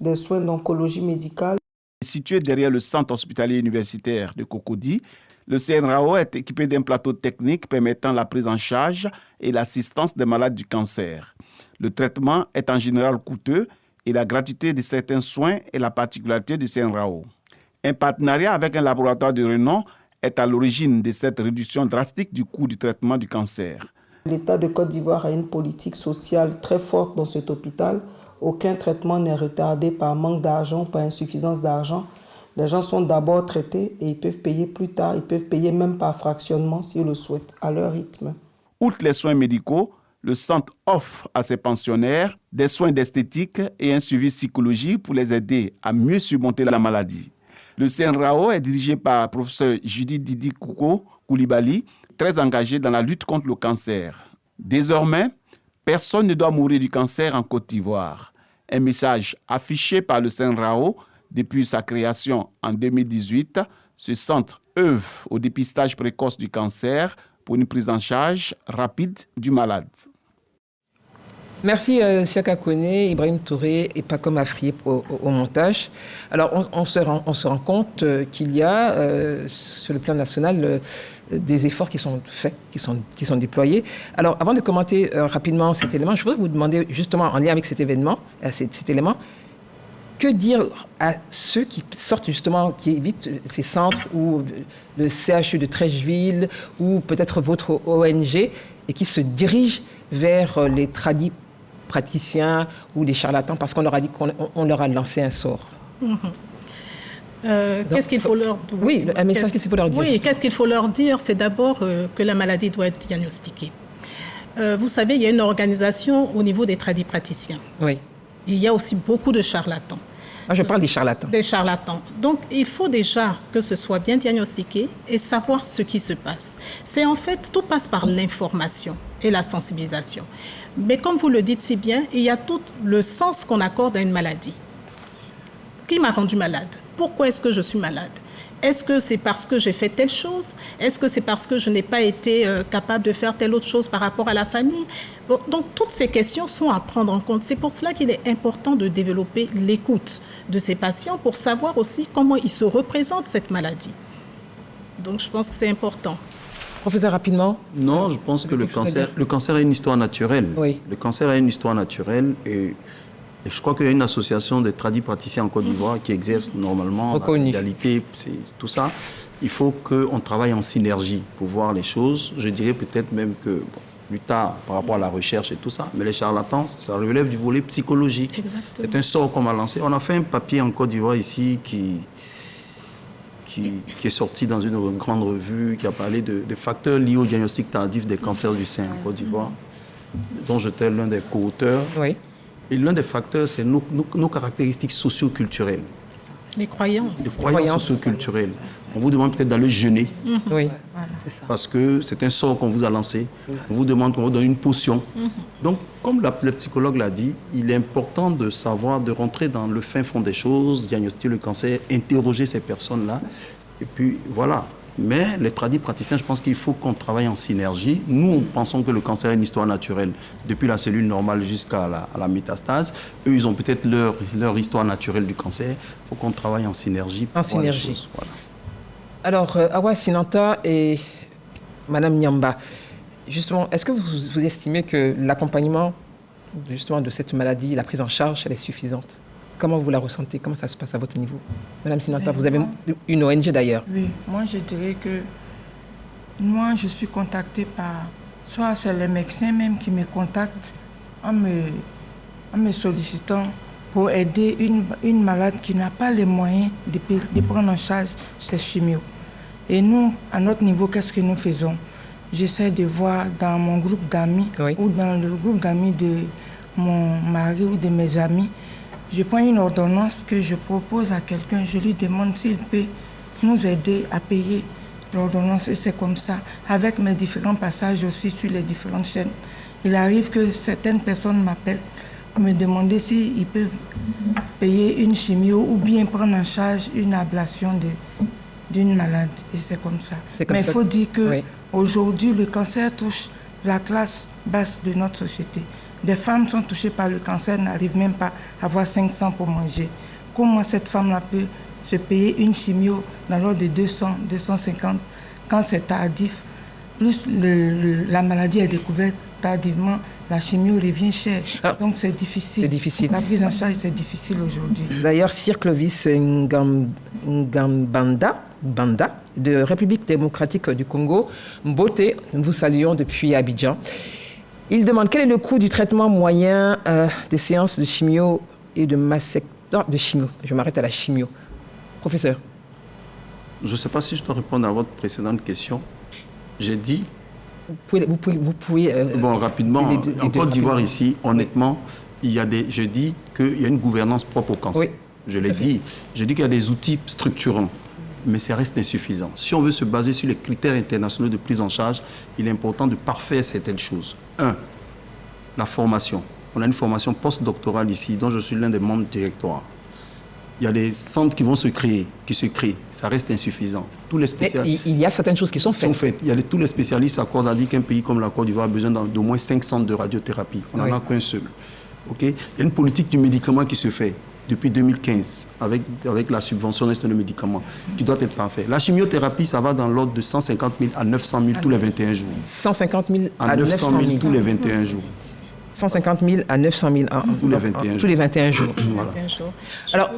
d'oncologie médicale. Situé derrière le centre hospitalier universitaire de Cocody, le CNRAO est équipé d'un plateau technique permettant la prise en charge et l'assistance des malades du cancer. Le traitement est en général coûteux et la gratuité de certains soins est la particularité du CNRAO. Un partenariat avec un laboratoire de renom est à l'origine de cette réduction drastique du coût du traitement du cancer. L'État de Côte d'Ivoire a une politique sociale très forte dans cet hôpital. Aucun traitement n'est retardé par manque d'argent, par insuffisance d'argent. Les gens sont d'abord traités et ils peuvent payer plus tard. Ils peuvent payer même par fractionnement s'ils le souhaitent, à leur rythme. Outre les soins médicaux, le centre offre à ses pensionnaires des soins d'esthétique et un suivi psychologique pour les aider à mieux surmonter la maladie. Le CNRAO est dirigé par le professeur Judith Didi Kouko Koulibaly, très engagé dans la lutte contre le cancer. Désormais, personne ne doit mourir du cancer en Côte d'Ivoire. Un message affiché par le CNRAO depuis sa création en 2018. Ce centre œuvre au dépistage précoce du cancer pour une prise en charge rapide du malade. Merci Siaka Kone, Ibrahim Touré et Paco Afrié au montage. Alors on se rend compte qu'il y a sur le plan national des efforts qui sont faits, qui sont déployés. Alors avant de commenter rapidement cet élément, je voudrais vous demander justement en lien avec cet événement, cet élément, que dire à ceux qui sortent justement, qui évitent ces centres ou le CHU de Trècheville ou peut-être votre ONG et qui se dirigent vers les tradis praticiens ou des charlatans parce qu'on leur a dit qu'on leur a lancé un sort. Qu'est-ce qu'il faut leur dire? Oui, un message qu'il faut leur dire. Oui, qu'est-ce qu'il faut leur dire? C'est d'abord que la maladie doit être diagnostiquée. Vous savez, il y a une organisation au niveau des tradipraticiens. Oui. Il y a aussi beaucoup de charlatans. Moi, je parle des charlatans. Des charlatans. Donc, il faut déjà que ce soit bien diagnostiqué et savoir ce qui se passe. C'est en fait, tout passe par l'information et la sensibilisation. Mais comme vous le dites si bien, il y a tout le sens qu'on accorde à une maladie. Qui m'a rendu malade? Pourquoi est-ce que je suis malade? Est-ce que c'est parce que j'ai fait telle chose? Est-ce que c'est parce que je n'ai pas été capable de faire telle autre chose par rapport à la famille? Bon, donc, toutes ces questions sont à prendre en compte. C'est pour cela qu'il est important de développer l'écoute de ces patients pour savoir aussi comment ils se représentent cette maladie. Donc, je pense que c'est important. Professeur, rapidement. Non, je pense que le cancer a une histoire naturelle. Oui. Le cancer a une histoire naturelle et je crois qu'il y a une association des tradipraticiens en Côte d'Ivoire qui exerce normalement la l'égalité, tout ça. Il faut qu'on travaille en synergie pour voir les choses. Je dirais peut-être même que plus tard, par rapport à la recherche et tout ça, mais les charlatans, ça relève du volet psychologique. Exactement. C'est un sort qu'on m'a lancé. On a fait un papier en Côte d'Ivoire ici qui est sorti dans une grande revue qui a parlé des facteurs liés au diagnostic tardif des cancers du sein en Côte d'Ivoire, dont j'étais l'un des co-auteurs. Oui. Et l'un des facteurs, c'est nos caractéristiques socio-culturelles. Les croyances. Les croyances socio-culturelles. On vous demande peut-être d'aller jeûner. Oui, c'est ça. Parce que c'est un sort qu'on vous a lancé. On vous demande qu'on vous donne une potion. Donc, comme le psychologue l'a dit, il est important de savoir, de rentrer dans le fin fond des choses, diagnostiquer le cancer, interroger ces personnes-là. Et puis, voilà. Mais les tradipraticiens, je pense qu'il faut qu'on travaille en synergie. Nous, pensons que le cancer est une histoire naturelle, depuis la cellule normale jusqu'à la métastase. Eux, ils ont peut-être leur histoire naturelle du cancer. Il faut qu'on travaille en synergie. En synergie. Voilà. Alors, Awa Sinanta et Madame Nyamba, justement, est-ce que vous estimez que l'accompagnement justement de cette maladie, la prise en charge, elle est suffisante? Comment vous la ressentez? Comment ça se passe à votre niveau? Madame Sinanta, vous avez une ONG d'ailleurs. Oui, moi je dirais que moi je suis contactée par, soit c'est les médecins même qui me contactent en me sollicitant pour aider une malade qui n'a pas les moyens de prendre en charge ses chimios. Et nous, à notre niveau, qu'est-ce que nous faisons? J'essaie de voir dans mon groupe d'amis ou dans le groupe d'amis de mon mari ou de mes amis. Je prends une ordonnance que je propose à quelqu'un, je lui demande s'il peut nous aider à payer l'ordonnance et c'est comme ça. Avec mes différents passages aussi sur les différentes chaînes, il arrive que certaines personnes m'appellent pour me demander s'ils peuvent payer une chimio ou bien prendre en charge une ablation d'une malade. Et c'est comme ça. Mais il faut dire qu'aujourd'hui, le cancer touche la classe basse de notre société. Des femmes sont touchées par le cancer, n'arrivent même pas à avoir 500 pour manger. Comment cette femme-là peut se payer une chimio dans l'ordre de 200, 250 quand c'est tardif? Plus la maladie est découverte tardivement, la chimio revient chère. Donc c'est difficile. C'est difficile. La prise en charge, c'est difficile aujourd'hui. D'ailleurs, Sir Clovis Ngambanda de République démocratique du Congo, Mboté, nous vous saluons depuis Abidjan. Il demande quel est le coût du traitement moyen des séances de chimio et de mastectomie. De chimio. Je m'arrête à la chimio. Professeur. Je ne sais pas si je dois répondre à votre précédente question. J'ai dit... Vous pouvez bon, rapidement. En Côte d'Ivoire, ici, honnêtement, je dis qu'il y a une gouvernance propre au cancer. Oui. Je l'ai dit. Je dis qu'il y a des outils structurants. Mais ça reste insuffisant. Si on veut se baser sur les critères internationaux de prise en charge, il est important de parfaire certaines choses. 1. La formation. On a une formation postdoctorale ici, dont je suis l'un des membres du directoire. Il y a des centres qui se créent. Ça reste insuffisant. Tous les spécialistes... Il y a certaines choses qui sont faites. Tous les spécialistes s'accordent à dire qu'un pays comme la Côte d'Ivoire a besoin d'au moins 5 centres de radiothérapie. On n'en a qu'un seul. Okay? Il y a une politique du médicament qui se fait depuis 2015, avec la subvention nationale de médicaments, qui doit être parfaite. La chimiothérapie, ça va dans l'ordre de 150 000 à 900 000 tous les 21 jours. 150 000 à 900 000 tous les 21 jours. 150 000 à 900 000 tous les 21 jours. Voilà. Alors,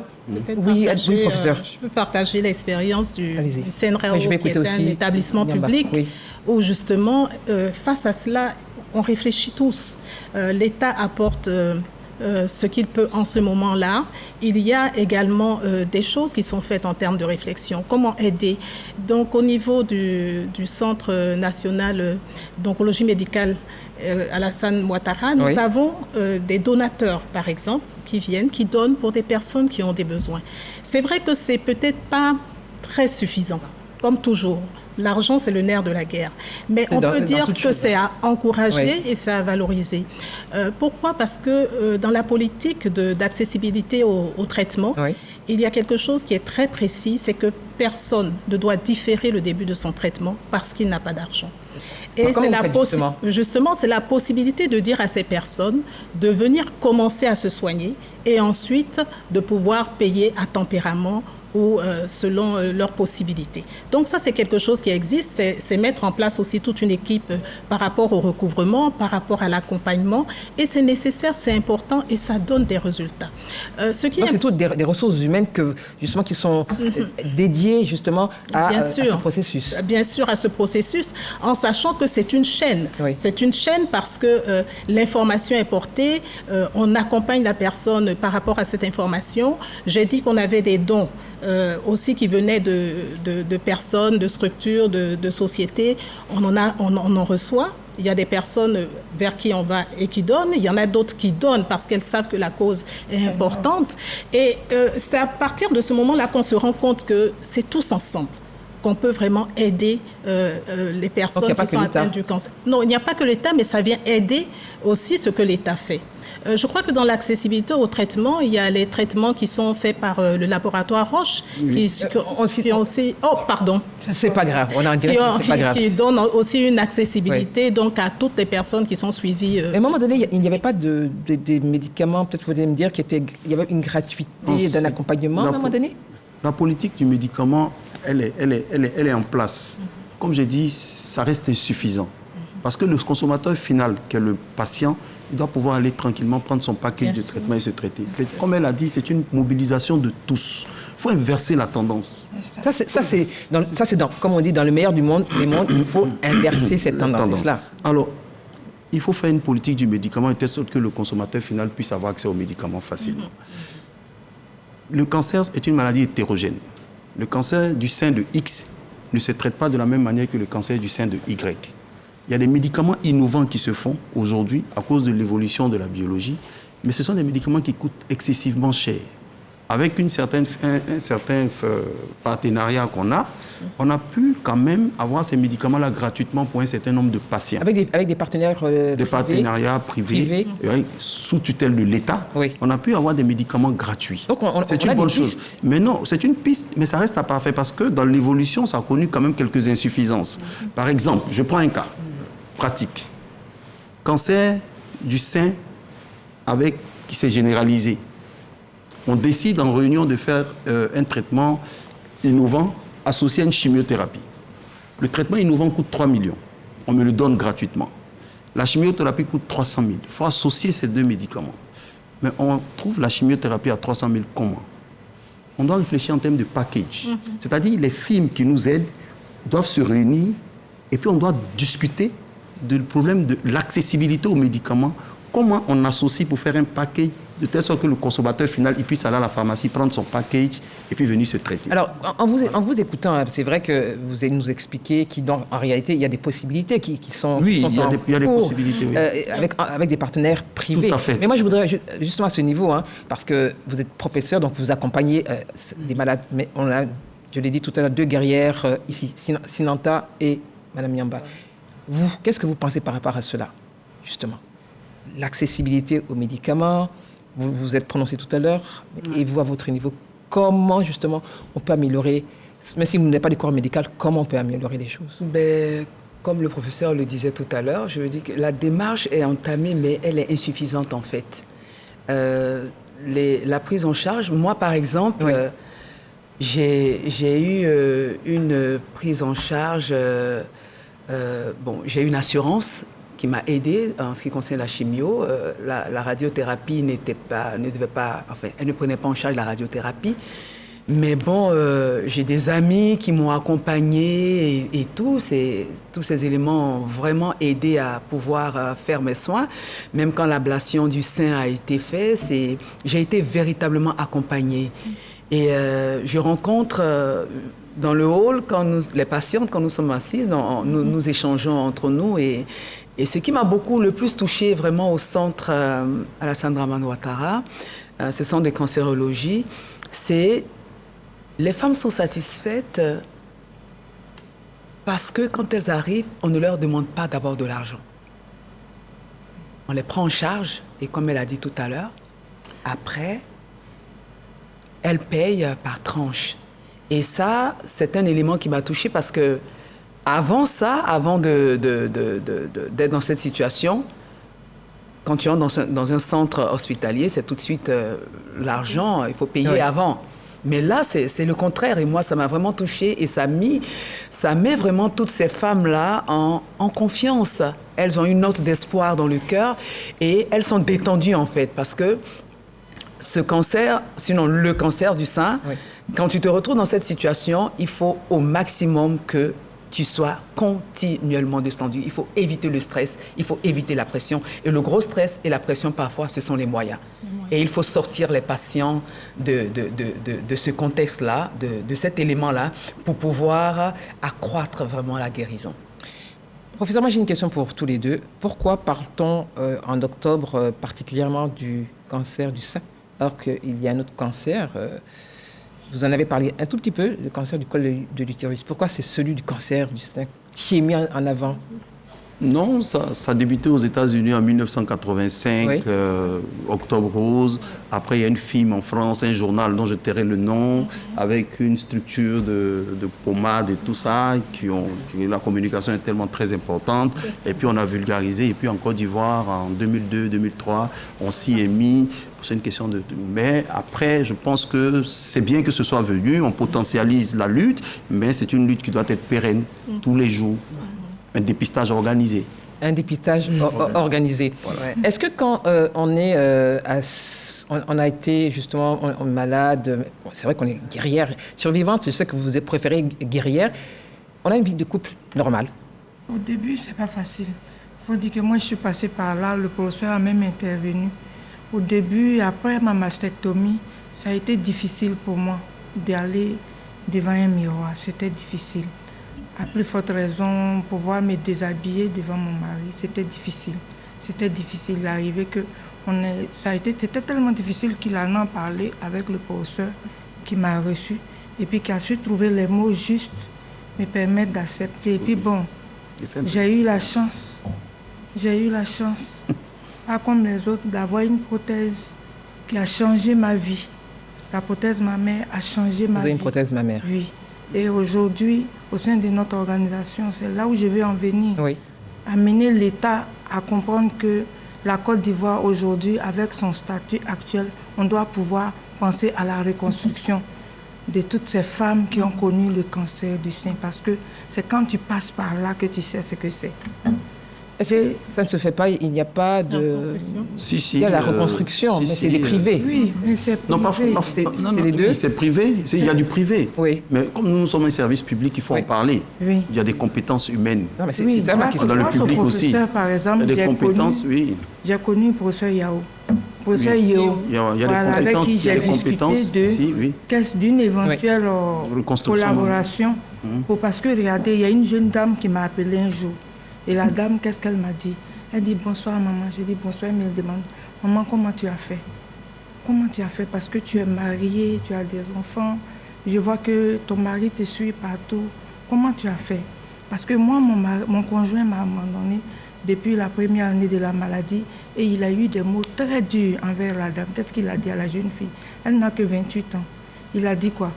oui, professeur. Je peux partager l'expérience du CNRAO, qui est un établissement public, où justement, face à cela, on réfléchit tous. L'État apporte ce qu'il peut en ce moment-là. Il y a également des choses qui sont faites en termes de réflexion. Comment aider? Donc, au niveau du Centre national d'oncologie médicale Alassane Ouattara, nous avons des donateurs, par exemple, qui viennent, qui donnent pour des personnes qui ont des besoins. C'est vrai que c'est peut-être pas très suffisant, comme toujours. L'argent, c'est le nerf de la guerre. Mais on peut dire que c'est à encourager et c'est à valoriser. Pourquoi? Parce que dans la politique d'accessibilité au traitement, il y a quelque chose qui est très précis, c'est que personne ne doit différer le début de son traitement parce qu'il n'a pas d'argent. Et justement, c'est la possibilité de dire à ces personnes de venir commencer à se soigner et ensuite de pouvoir payer à tempérament ou selon leurs possibilités. Donc ça, c'est quelque chose qui existe, c'est mettre en place aussi toute une équipe par rapport au recouvrement, par rapport à l'accompagnement, et c'est nécessaire, c'est important, et ça donne des résultats. C'est toutes des ressources humaines qui sont dédiées justement à ce processus. Bien sûr, à ce processus, en sachant que c'est une chaîne. C'est une chaîne parce que l'information est portée, on accompagne la personne par rapport à cette information. J'ai dit qu'on avait des dons aussi qui venaient de personnes, de structures, de sociétés. On en reçoit. Il y a des personnes vers qui on va et qui donnent. Il y en a d'autres qui donnent parce qu'elles savent que la cause est importante. Et c'est à partir de ce moment-là qu'on se rend compte que c'est tous ensemble qu'on peut vraiment aider les personnes qui sont atteintes du cancer. Non, il n'y a pas que l'État, mais ça vient aider aussi ce que l'État fait. Je crois que dans l'accessibilité au traitement, il y a les traitements qui sont faits par le laboratoire Roche, c'est pas grave, on en dirait que c'est pas grave. Qui donne aussi une accessibilité donc à toutes les personnes qui sont suivies. À un moment donné, il n'y avait pas des médicaments, peut-être vous allez me dire qu'il y avait une gratuité d'un accompagnement à un moment donné? La politique du médicament, elle est en place. Comme j'ai dit, ça reste insuffisant. Parce que le consommateur final, qui est le patient, il doit pouvoir aller tranquillement prendre son paquet de traitement et se traiter. Comme elle a dit, c'est une mobilisation de tous. Il faut inverser la tendance. Ça, c'est comme on dit, dans le meilleur des mondes, il faut inverser cette tendance-là. Alors, il faut faire une politique du médicament de telle sorte que le consommateur final puisse avoir accès aux médicaments facilement. Le cancer est une maladie hétérogène. Le cancer du sein de X ne se traite pas de la même manière que le cancer du sein de Y. Il y a des médicaments innovants qui se font aujourd'hui à cause de l'évolution de la biologie, mais ce sont des médicaments qui coûtent excessivement cher. Avec un certain partenariat qu'on a, on a pu quand même avoir ces médicaments-là gratuitement pour un certain nombre de patients. Avec des partenaires des partenariats privés. Sous tutelle de l'État, on a pu avoir des médicaments gratuits. Donc c'est une bonne chose. Mais non, c'est une piste, mais ça reste à parfait parce que dans l'évolution, ça a connu quand même quelques insuffisances. Par exemple, je prends un cas pratique. Cancer du sein qui s'est généralisé. On décide en réunion de faire un traitement innovant associé à une chimiothérapie. Le traitement innovant coûte 3 millions. On me le donne gratuitement. La chimiothérapie coûte 300 000. Il faut associer ces deux médicaments. Mais on trouve la chimiothérapie à 300 000 comment? On doit réfléchir en termes de package. C'est-à-dire les firmes qui nous aident doivent se réunir et puis on doit discuter du problème de l'accessibilité aux médicaments. Comment on associe pour faire un package de telle sorte que le consommateur final il puisse aller à la pharmacie, prendre son package et puis venir se traiter. Alors, en vous écoutant, c'est vrai que vous allez nous expliquer qu'en réalité, il y a des possibilités qui sont il y a des possibilités. Oui. Avec des partenaires privés. Tout à fait. Mais moi, je voudrais justement à ce niveau, parce que vous êtes professeur, donc vous accompagnez des malades. Mais on a, je l'ai dit tout à l'heure, deux guerrières ici, Sinanta et Mme Nyamba. Vous, qu'est-ce que vous pensez par rapport à cela, justement? L'accessibilité aux médicaments, vous vous êtes prononcé tout à l'heure, et vous, à votre niveau, comment, justement, on peut améliorer, même si vous n'avez pas de corps médical, comment on peut améliorer les choses? Comme le professeur le disait tout à l'heure, je veux dire que la démarche est entamée, mais elle est insuffisante, en fait. La prise en charge, moi, par exemple, j'ai eu une prise en charge... j'ai une assurance qui m'a aidée en ce qui concerne la chimio. La radiothérapie elle ne prenait pas en charge la radiothérapie. Mais bon, j'ai des amis qui m'ont accompagnée et tous ces éléments ont vraiment aidé à pouvoir faire mes soins. Même quand l'ablation du sein a été faite, j'ai été véritablement accompagnée. Et je rencontre dans le hall, les patientes, quand nous sommes assises, nous échangeons entre nous. Et ce qui m'a le plus touchée vraiment au centre Alassane Dramane Ouattara, ce centre de cancérologie, c'est les femmes sont satisfaites parce que quand elles arrivent, on ne leur demande pas d'abord de l'argent. On les prend en charge et comme elle a dit tout à l'heure, après, elles payent par tranche. Et ça, c'est un élément qui m'a touchée parce que avant d'être dans cette situation, quand tu entres dans un centre hospitalier, c'est tout de suite l'argent, il faut payer avant. Mais là, c'est le contraire. Et moi, ça m'a vraiment touchée et ça met vraiment toutes ces femmes-là en confiance. Elles ont une note d'espoir dans le cœur et elles sont détendues, en fait, parce que ce cancer, sinon le cancer du sein, quand tu te retrouves dans cette situation, il faut au maximum que tu sois continuellement détendu. Il faut éviter le stress, il faut éviter la pression. Et le gros stress et la pression, parfois, ce sont les moyens. Et il faut sortir les patients de ce contexte-là, de cet élément-là, pour pouvoir accroître vraiment la guérison. Professeur, moi j'ai une question pour tous les deux. Pourquoi parle-t-on en octobre particulièrement du cancer du sein, alors qu'il y a un autre cancer vous en avez parlé un tout petit peu, le cancer du col de l'utérus. Pourquoi c'est celui du cancer du sein qui est mis en avant? Non, ça a débuté aux États-Unis en 1985, Octobre Rose. Après, il y a une film en France, un journal dont je tairai le nom, avec une structure de pommade et tout ça, la communication est tellement très importante. Et puis, on a vulgarisé. Et puis, en Côte d'Ivoire, en 2002-2003, on s'y est mis. C'est une question de... Mais après, je pense que c'est bien que ce soit venu. On potentialise la lutte, mais c'est une lutte qui doit être pérenne tous les jours. Un dépistage organisé. Un dépistage organisé. Voilà. Est-ce que quand on a été justement malade, c'est vrai qu'on est guerrière, survivante, je sais que vous préférez guerrière, on a une vie de couple normale? Au début, c'est pas facile. Il faut dire que moi, je suis passée par là, le professeur a même intervenu. Au début, après ma mastectomie, ça a été difficile pour moi d'aller devant un miroir. C'était difficile. À plus forte raison, pouvoir me déshabiller devant mon mari, c'était difficile. C'était difficile d'arriver que c'était tellement difficile qu'il en a parlé avec le professeur qui m'a reçu et puis qui a su trouver les mots justes, me permettre d'accepter. Et puis bon, j'ai eu la chance, pas comme les autres, d'avoir une prothèse qui a changé ma vie. La prothèse mammaire a changé ma vie. Vous avez une prothèse mammaire? Oui. Et aujourd'hui, au sein de notre organisation, c'est là où je vais en venir. Oui. Amener l'État à comprendre que la Côte d'Ivoire, aujourd'hui, avec son statut actuel, on doit pouvoir penser à la reconstruction de toutes ces femmes qui ont connu le cancer du sein. Parce que c'est quand tu passes par là que tu sais ce que c'est. Est-ce que ça ne se fait pas? Il n'y a pas de... Si, il y a la reconstruction, mais c'est des privés. Oui, mais c'est privé. Non, c'est les deux. C'est privé, il y a du privé. Oui. Mais comme nous sommes un service public, il faut en parler. Oui. Il y a des compétences humaines. Non, mais c'est ça ma question. Dans le public aussi. Par exemple, il y a des compétences, j'ai connu le professeur Yao. Professeur Yao. Il y a des compétences, d'une éventuelle collaboration. Parce que, regardez, il y a une jeune dame qui m'a appelé un jour. Et la dame, qu'est-ce qu'elle m'a dit? Elle dit bonsoir maman. J'ai dit bonsoir. Elle me demande, maman, comment tu as fait? Comment tu as fait? Parce que tu es mariée, tu as des enfants. Je vois que ton mari te suit partout. Comment tu as fait? Parce que moi, mon conjoint m'a abandonné depuis la première année de la maladie et il a eu des mots très durs envers la dame. Qu'est-ce qu'il a dit à la jeune fille? Elle n'a que 28 ans. Il a dit quoi?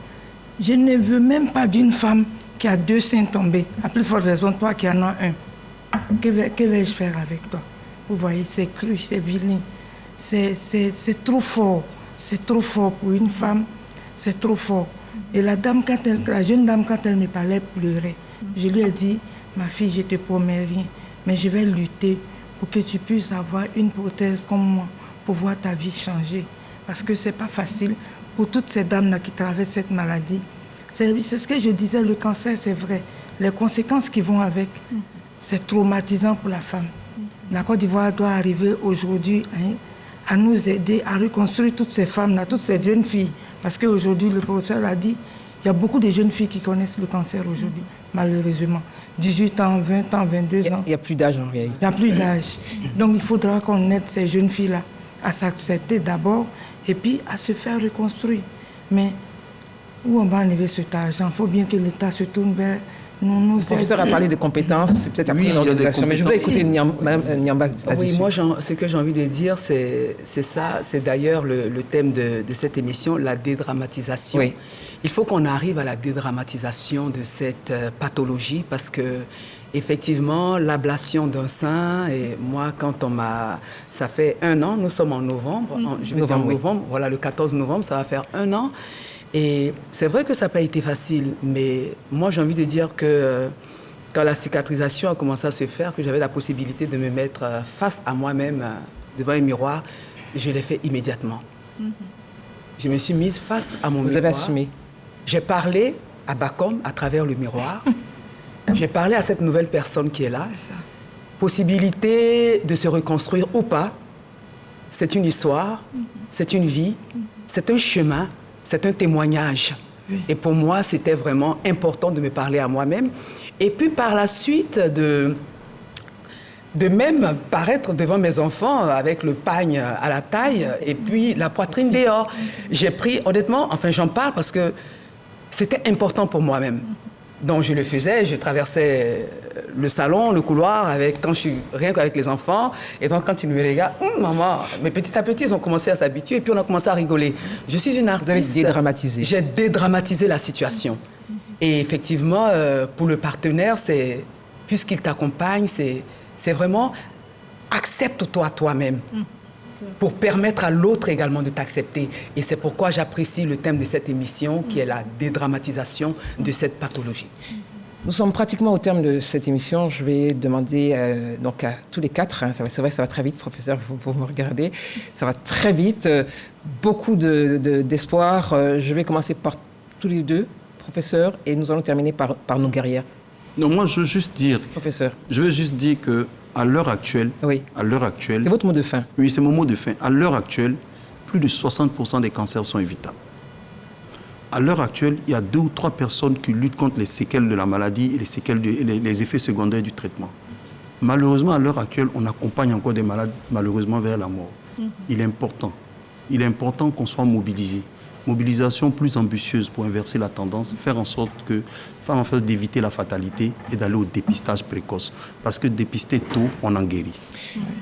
Je ne veux même pas d'une femme qui a 2 seins tombés. À plus forte raison, toi qui en as un. Que vais-je faire avec toi? Vous voyez, c'est cru, c'est vilain. C'est trop fort. C'est trop fort pour une femme. C'est trop fort. Et la jeune dame, quand elle me parlait, pleurait. Je lui ai dit, ma fille, je ne te promets rien, mais je vais lutter pour que tu puisses avoir une prothèse comme moi, pour voir ta vie changer. Parce que ce n'est pas facile pour toutes ces dames-là qui traversent cette maladie. C'est ce que je disais, le cancer, c'est vrai. Les conséquences qui vont avec, c'est traumatisant pour la femme. La Côte d'Ivoire doit arriver aujourd'hui à nous aider à reconstruire toutes ces femmes-là, toutes ces jeunes filles. Parce qu'aujourd'hui, le professeur l'a dit, il y a beaucoup de jeunes filles qui connaissent le cancer aujourd'hui, malheureusement. 18 ans, 20 ans, 22 ans. Il n'y a plus d'âge en réalité. Il n'y a plus d'âge. Donc il faudra qu'on aide ces jeunes filles-là à s'accepter d'abord et puis à se faire reconstruire. Mais où on va enlever cet argent? Il faut bien que l'État se tourne vers nous. Le professeur a parlé de compétences, c'est peut-être après une organisation, mais je voudrais écouter Mme Niamba là-dessus. Oui, moi, ce que j'ai envie de dire, c'est ça. C'est d'ailleurs le thème de cette émission, la dédramatisation. Oui. Il faut qu'on arrive à la dédramatisation de cette pathologie parce que, effectivement, l'ablation d'un sein, et moi, quand on m'a... Ça fait 1 an, nous sommes en novembre, je vais dire en novembre, voilà, le 14 novembre, ça va faire 1 an. Et c'est vrai que ça n'a pas été facile, mais moi, j'ai envie de dire que quand la cicatrisation a commencé à se faire, que j'avais la possibilité de me mettre face à moi-même devant un miroir, je l'ai fait immédiatement. Je me suis mise face à mon miroir. Vous avez assumé? J'ai parlé à Bacom à travers le miroir. J'ai parlé à cette nouvelle personne qui est là. Possibilité de se reconstruire ou pas. C'est une histoire, c'est une vie, c'est un chemin, c'est un témoignage. Et pour moi, c'était vraiment important de me parler à moi-même. Et puis par la suite, de même paraître devant mes enfants avec le pagne à la taille et puis la poitrine dehors. J'ai pris, honnêtement, enfin j'en parle parce que c'était important pour moi-même. Donc je le faisais, je traversais le salon, le couloir, rien qu'avec les enfants. Et donc quand ils me regardent, maman, mais petit à petit, ils ont commencé à s'habituer et puis on a commencé à rigoler. Je suis une artiste. Vous avez dédramatisé. J'ai dédramatisé la situation. Et effectivement, pour le partenaire, puisqu'il t'accompagne, c'est vraiment accepte-toi toi-même pour permettre à l'autre également de t'accepter. Et c'est pourquoi j'apprécie le thème de cette émission qui est la dédramatisation de cette pathologie. Nous sommes pratiquement au terme de cette émission. Je vais demander donc à tous les 4, c'est vrai que ça va très vite, professeur, vous me regardez, ça va très vite, beaucoup d'espoir. Je vais commencer par tous les 2, professeur, et nous allons terminer par nos guerrières. Non, moi je veux juste dire, professeur, que à l'heure actuelle, c'est votre mot de fin. Oui, c'est mon mot de fin. À l'heure actuelle, plus de 60% des cancers sont évitables. À l'heure actuelle, il y a 2 ou 3 personnes qui luttent contre les séquelles de la maladie et les séquelles les effets secondaires du traitement. Malheureusement, à l'heure actuelle, on accompagne encore des malades, malheureusement, vers la mort. Il est important qu'on soit mobilisé. Mobilisation plus ambitieuse pour inverser la tendance, faire en sorte que, faire en sorte d'éviter la fatalité et d'aller au dépistage précoce. Parce que dépister tôt, on en guérit.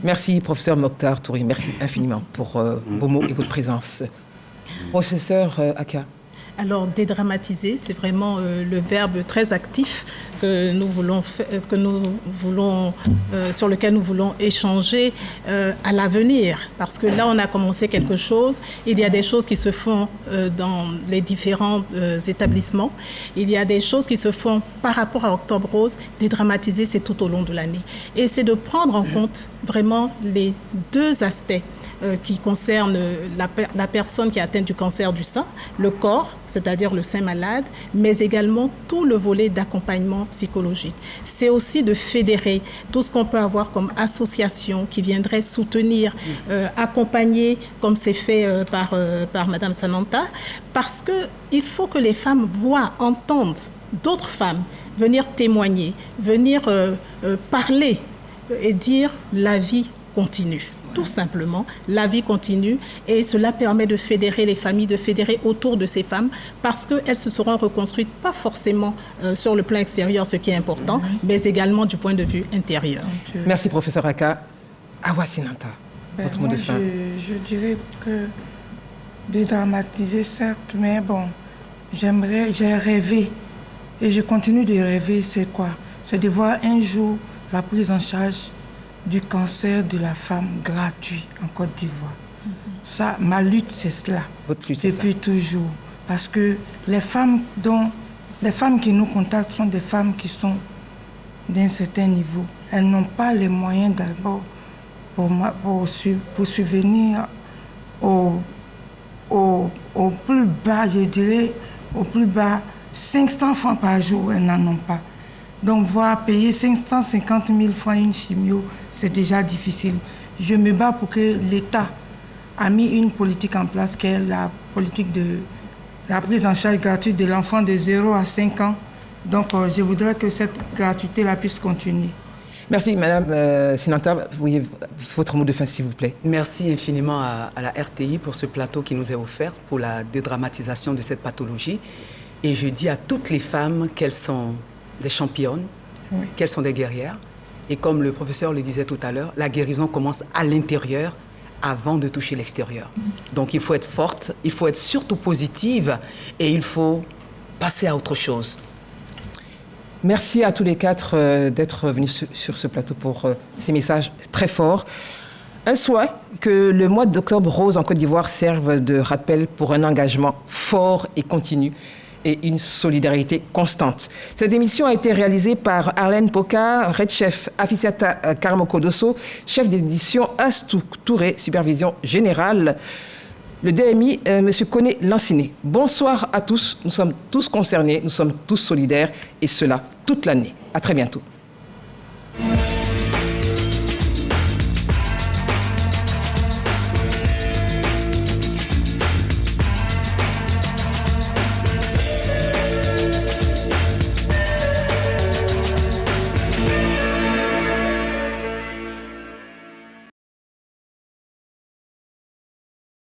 Merci, professeur Mokhtar Touré. Merci infiniment pour vos mots et votre présence. Professeur Aka. Alors, dédramatiser, c'est vraiment le verbe très actif que nous voulons sur lequel nous voulons échanger à l'avenir. Parce que là, on a commencé quelque chose. Il y a des choses qui se font dans les différents établissements. Il y a des choses qui se font par rapport à Octobre Rose. Dédramatiser, c'est tout au long de l'année. Et c'est de prendre en compte vraiment les 2 aspects qui concerne la personne qui est atteinte du cancer du sein, le corps, c'est-à-dire le sein malade, mais également tout le volet d'accompagnement psychologique. C'est aussi de fédérer tout ce qu'on peut avoir comme association qui viendrait soutenir, accompagner, comme c'est fait par Madame Sananta, parce qu'il faut que les femmes voient, entendent d'autres femmes venir témoigner, venir parler et dire la vie continue. Tout simplement, la vie continue et cela permet de fédérer les familles, de fédérer autour de ces femmes parce qu'elles se seront reconstruites pas forcément sur le plan extérieur, ce qui est important, mais également du point de vue intérieur. Merci, professeur Aka. Awa Sinanta, votre mot de fin. Je dirais que dédramatiser, certes, mais bon, j'ai rêvé et je continue de rêver, c'est quoi? C'est de voir un jour la prise en charge du cancer de la femme gratuit en Côte d'Ivoire. Ça, ma lutte, c'est cela. Votre lutte, depuis toujours. Parce que les femmes qui nous contactent sont des femmes qui sont d'un certain niveau. Elles n'ont pas les moyens d'abord pour subvenir aux au plus bas, je dirais, au plus bas, 500 francs par jour, elles n'en ont pas. Donc, voir payer 550 000 francs une chimio, c'est déjà difficile. Je me bats pour que l'État a mis une politique en place, qui est la politique de la prise en charge gratuite de l'enfant de 0 à 5 ans. Donc, je voudrais que cette gratuité-là puisse continuer. Merci, Madame Sinanta. Votre mot de fin, s'il vous plaît. Merci infiniment à la RTI pour ce plateau qui nous est offert pour la dédramatisation de cette pathologie. Et je dis à toutes les femmes qu'elles sont des championnes, oui, qu'elles sont des guerrières. Et comme le professeur le disait tout à l'heure, la guérison commence à l'intérieur avant de toucher l'extérieur. Donc il faut être forte, il faut être surtout positive et il faut passer à autre chose. Merci à tous les quatre d'être venus sur ce plateau pour ces messages très forts. Un souhait que le mois d'octobre rose en Côte d'Ivoire serve de rappel pour un engagement fort et continu et une solidarité constante. Cette émission a été réalisée par Arlène Poka, Red Chef Afisiata Karamokodoso, chef d'édition Astou Touré, supervision générale. Le DMI, M. Koné Lanciné. Bonsoir à tous. Nous sommes tous concernés, nous sommes tous solidaires et cela toute l'année. À très bientôt.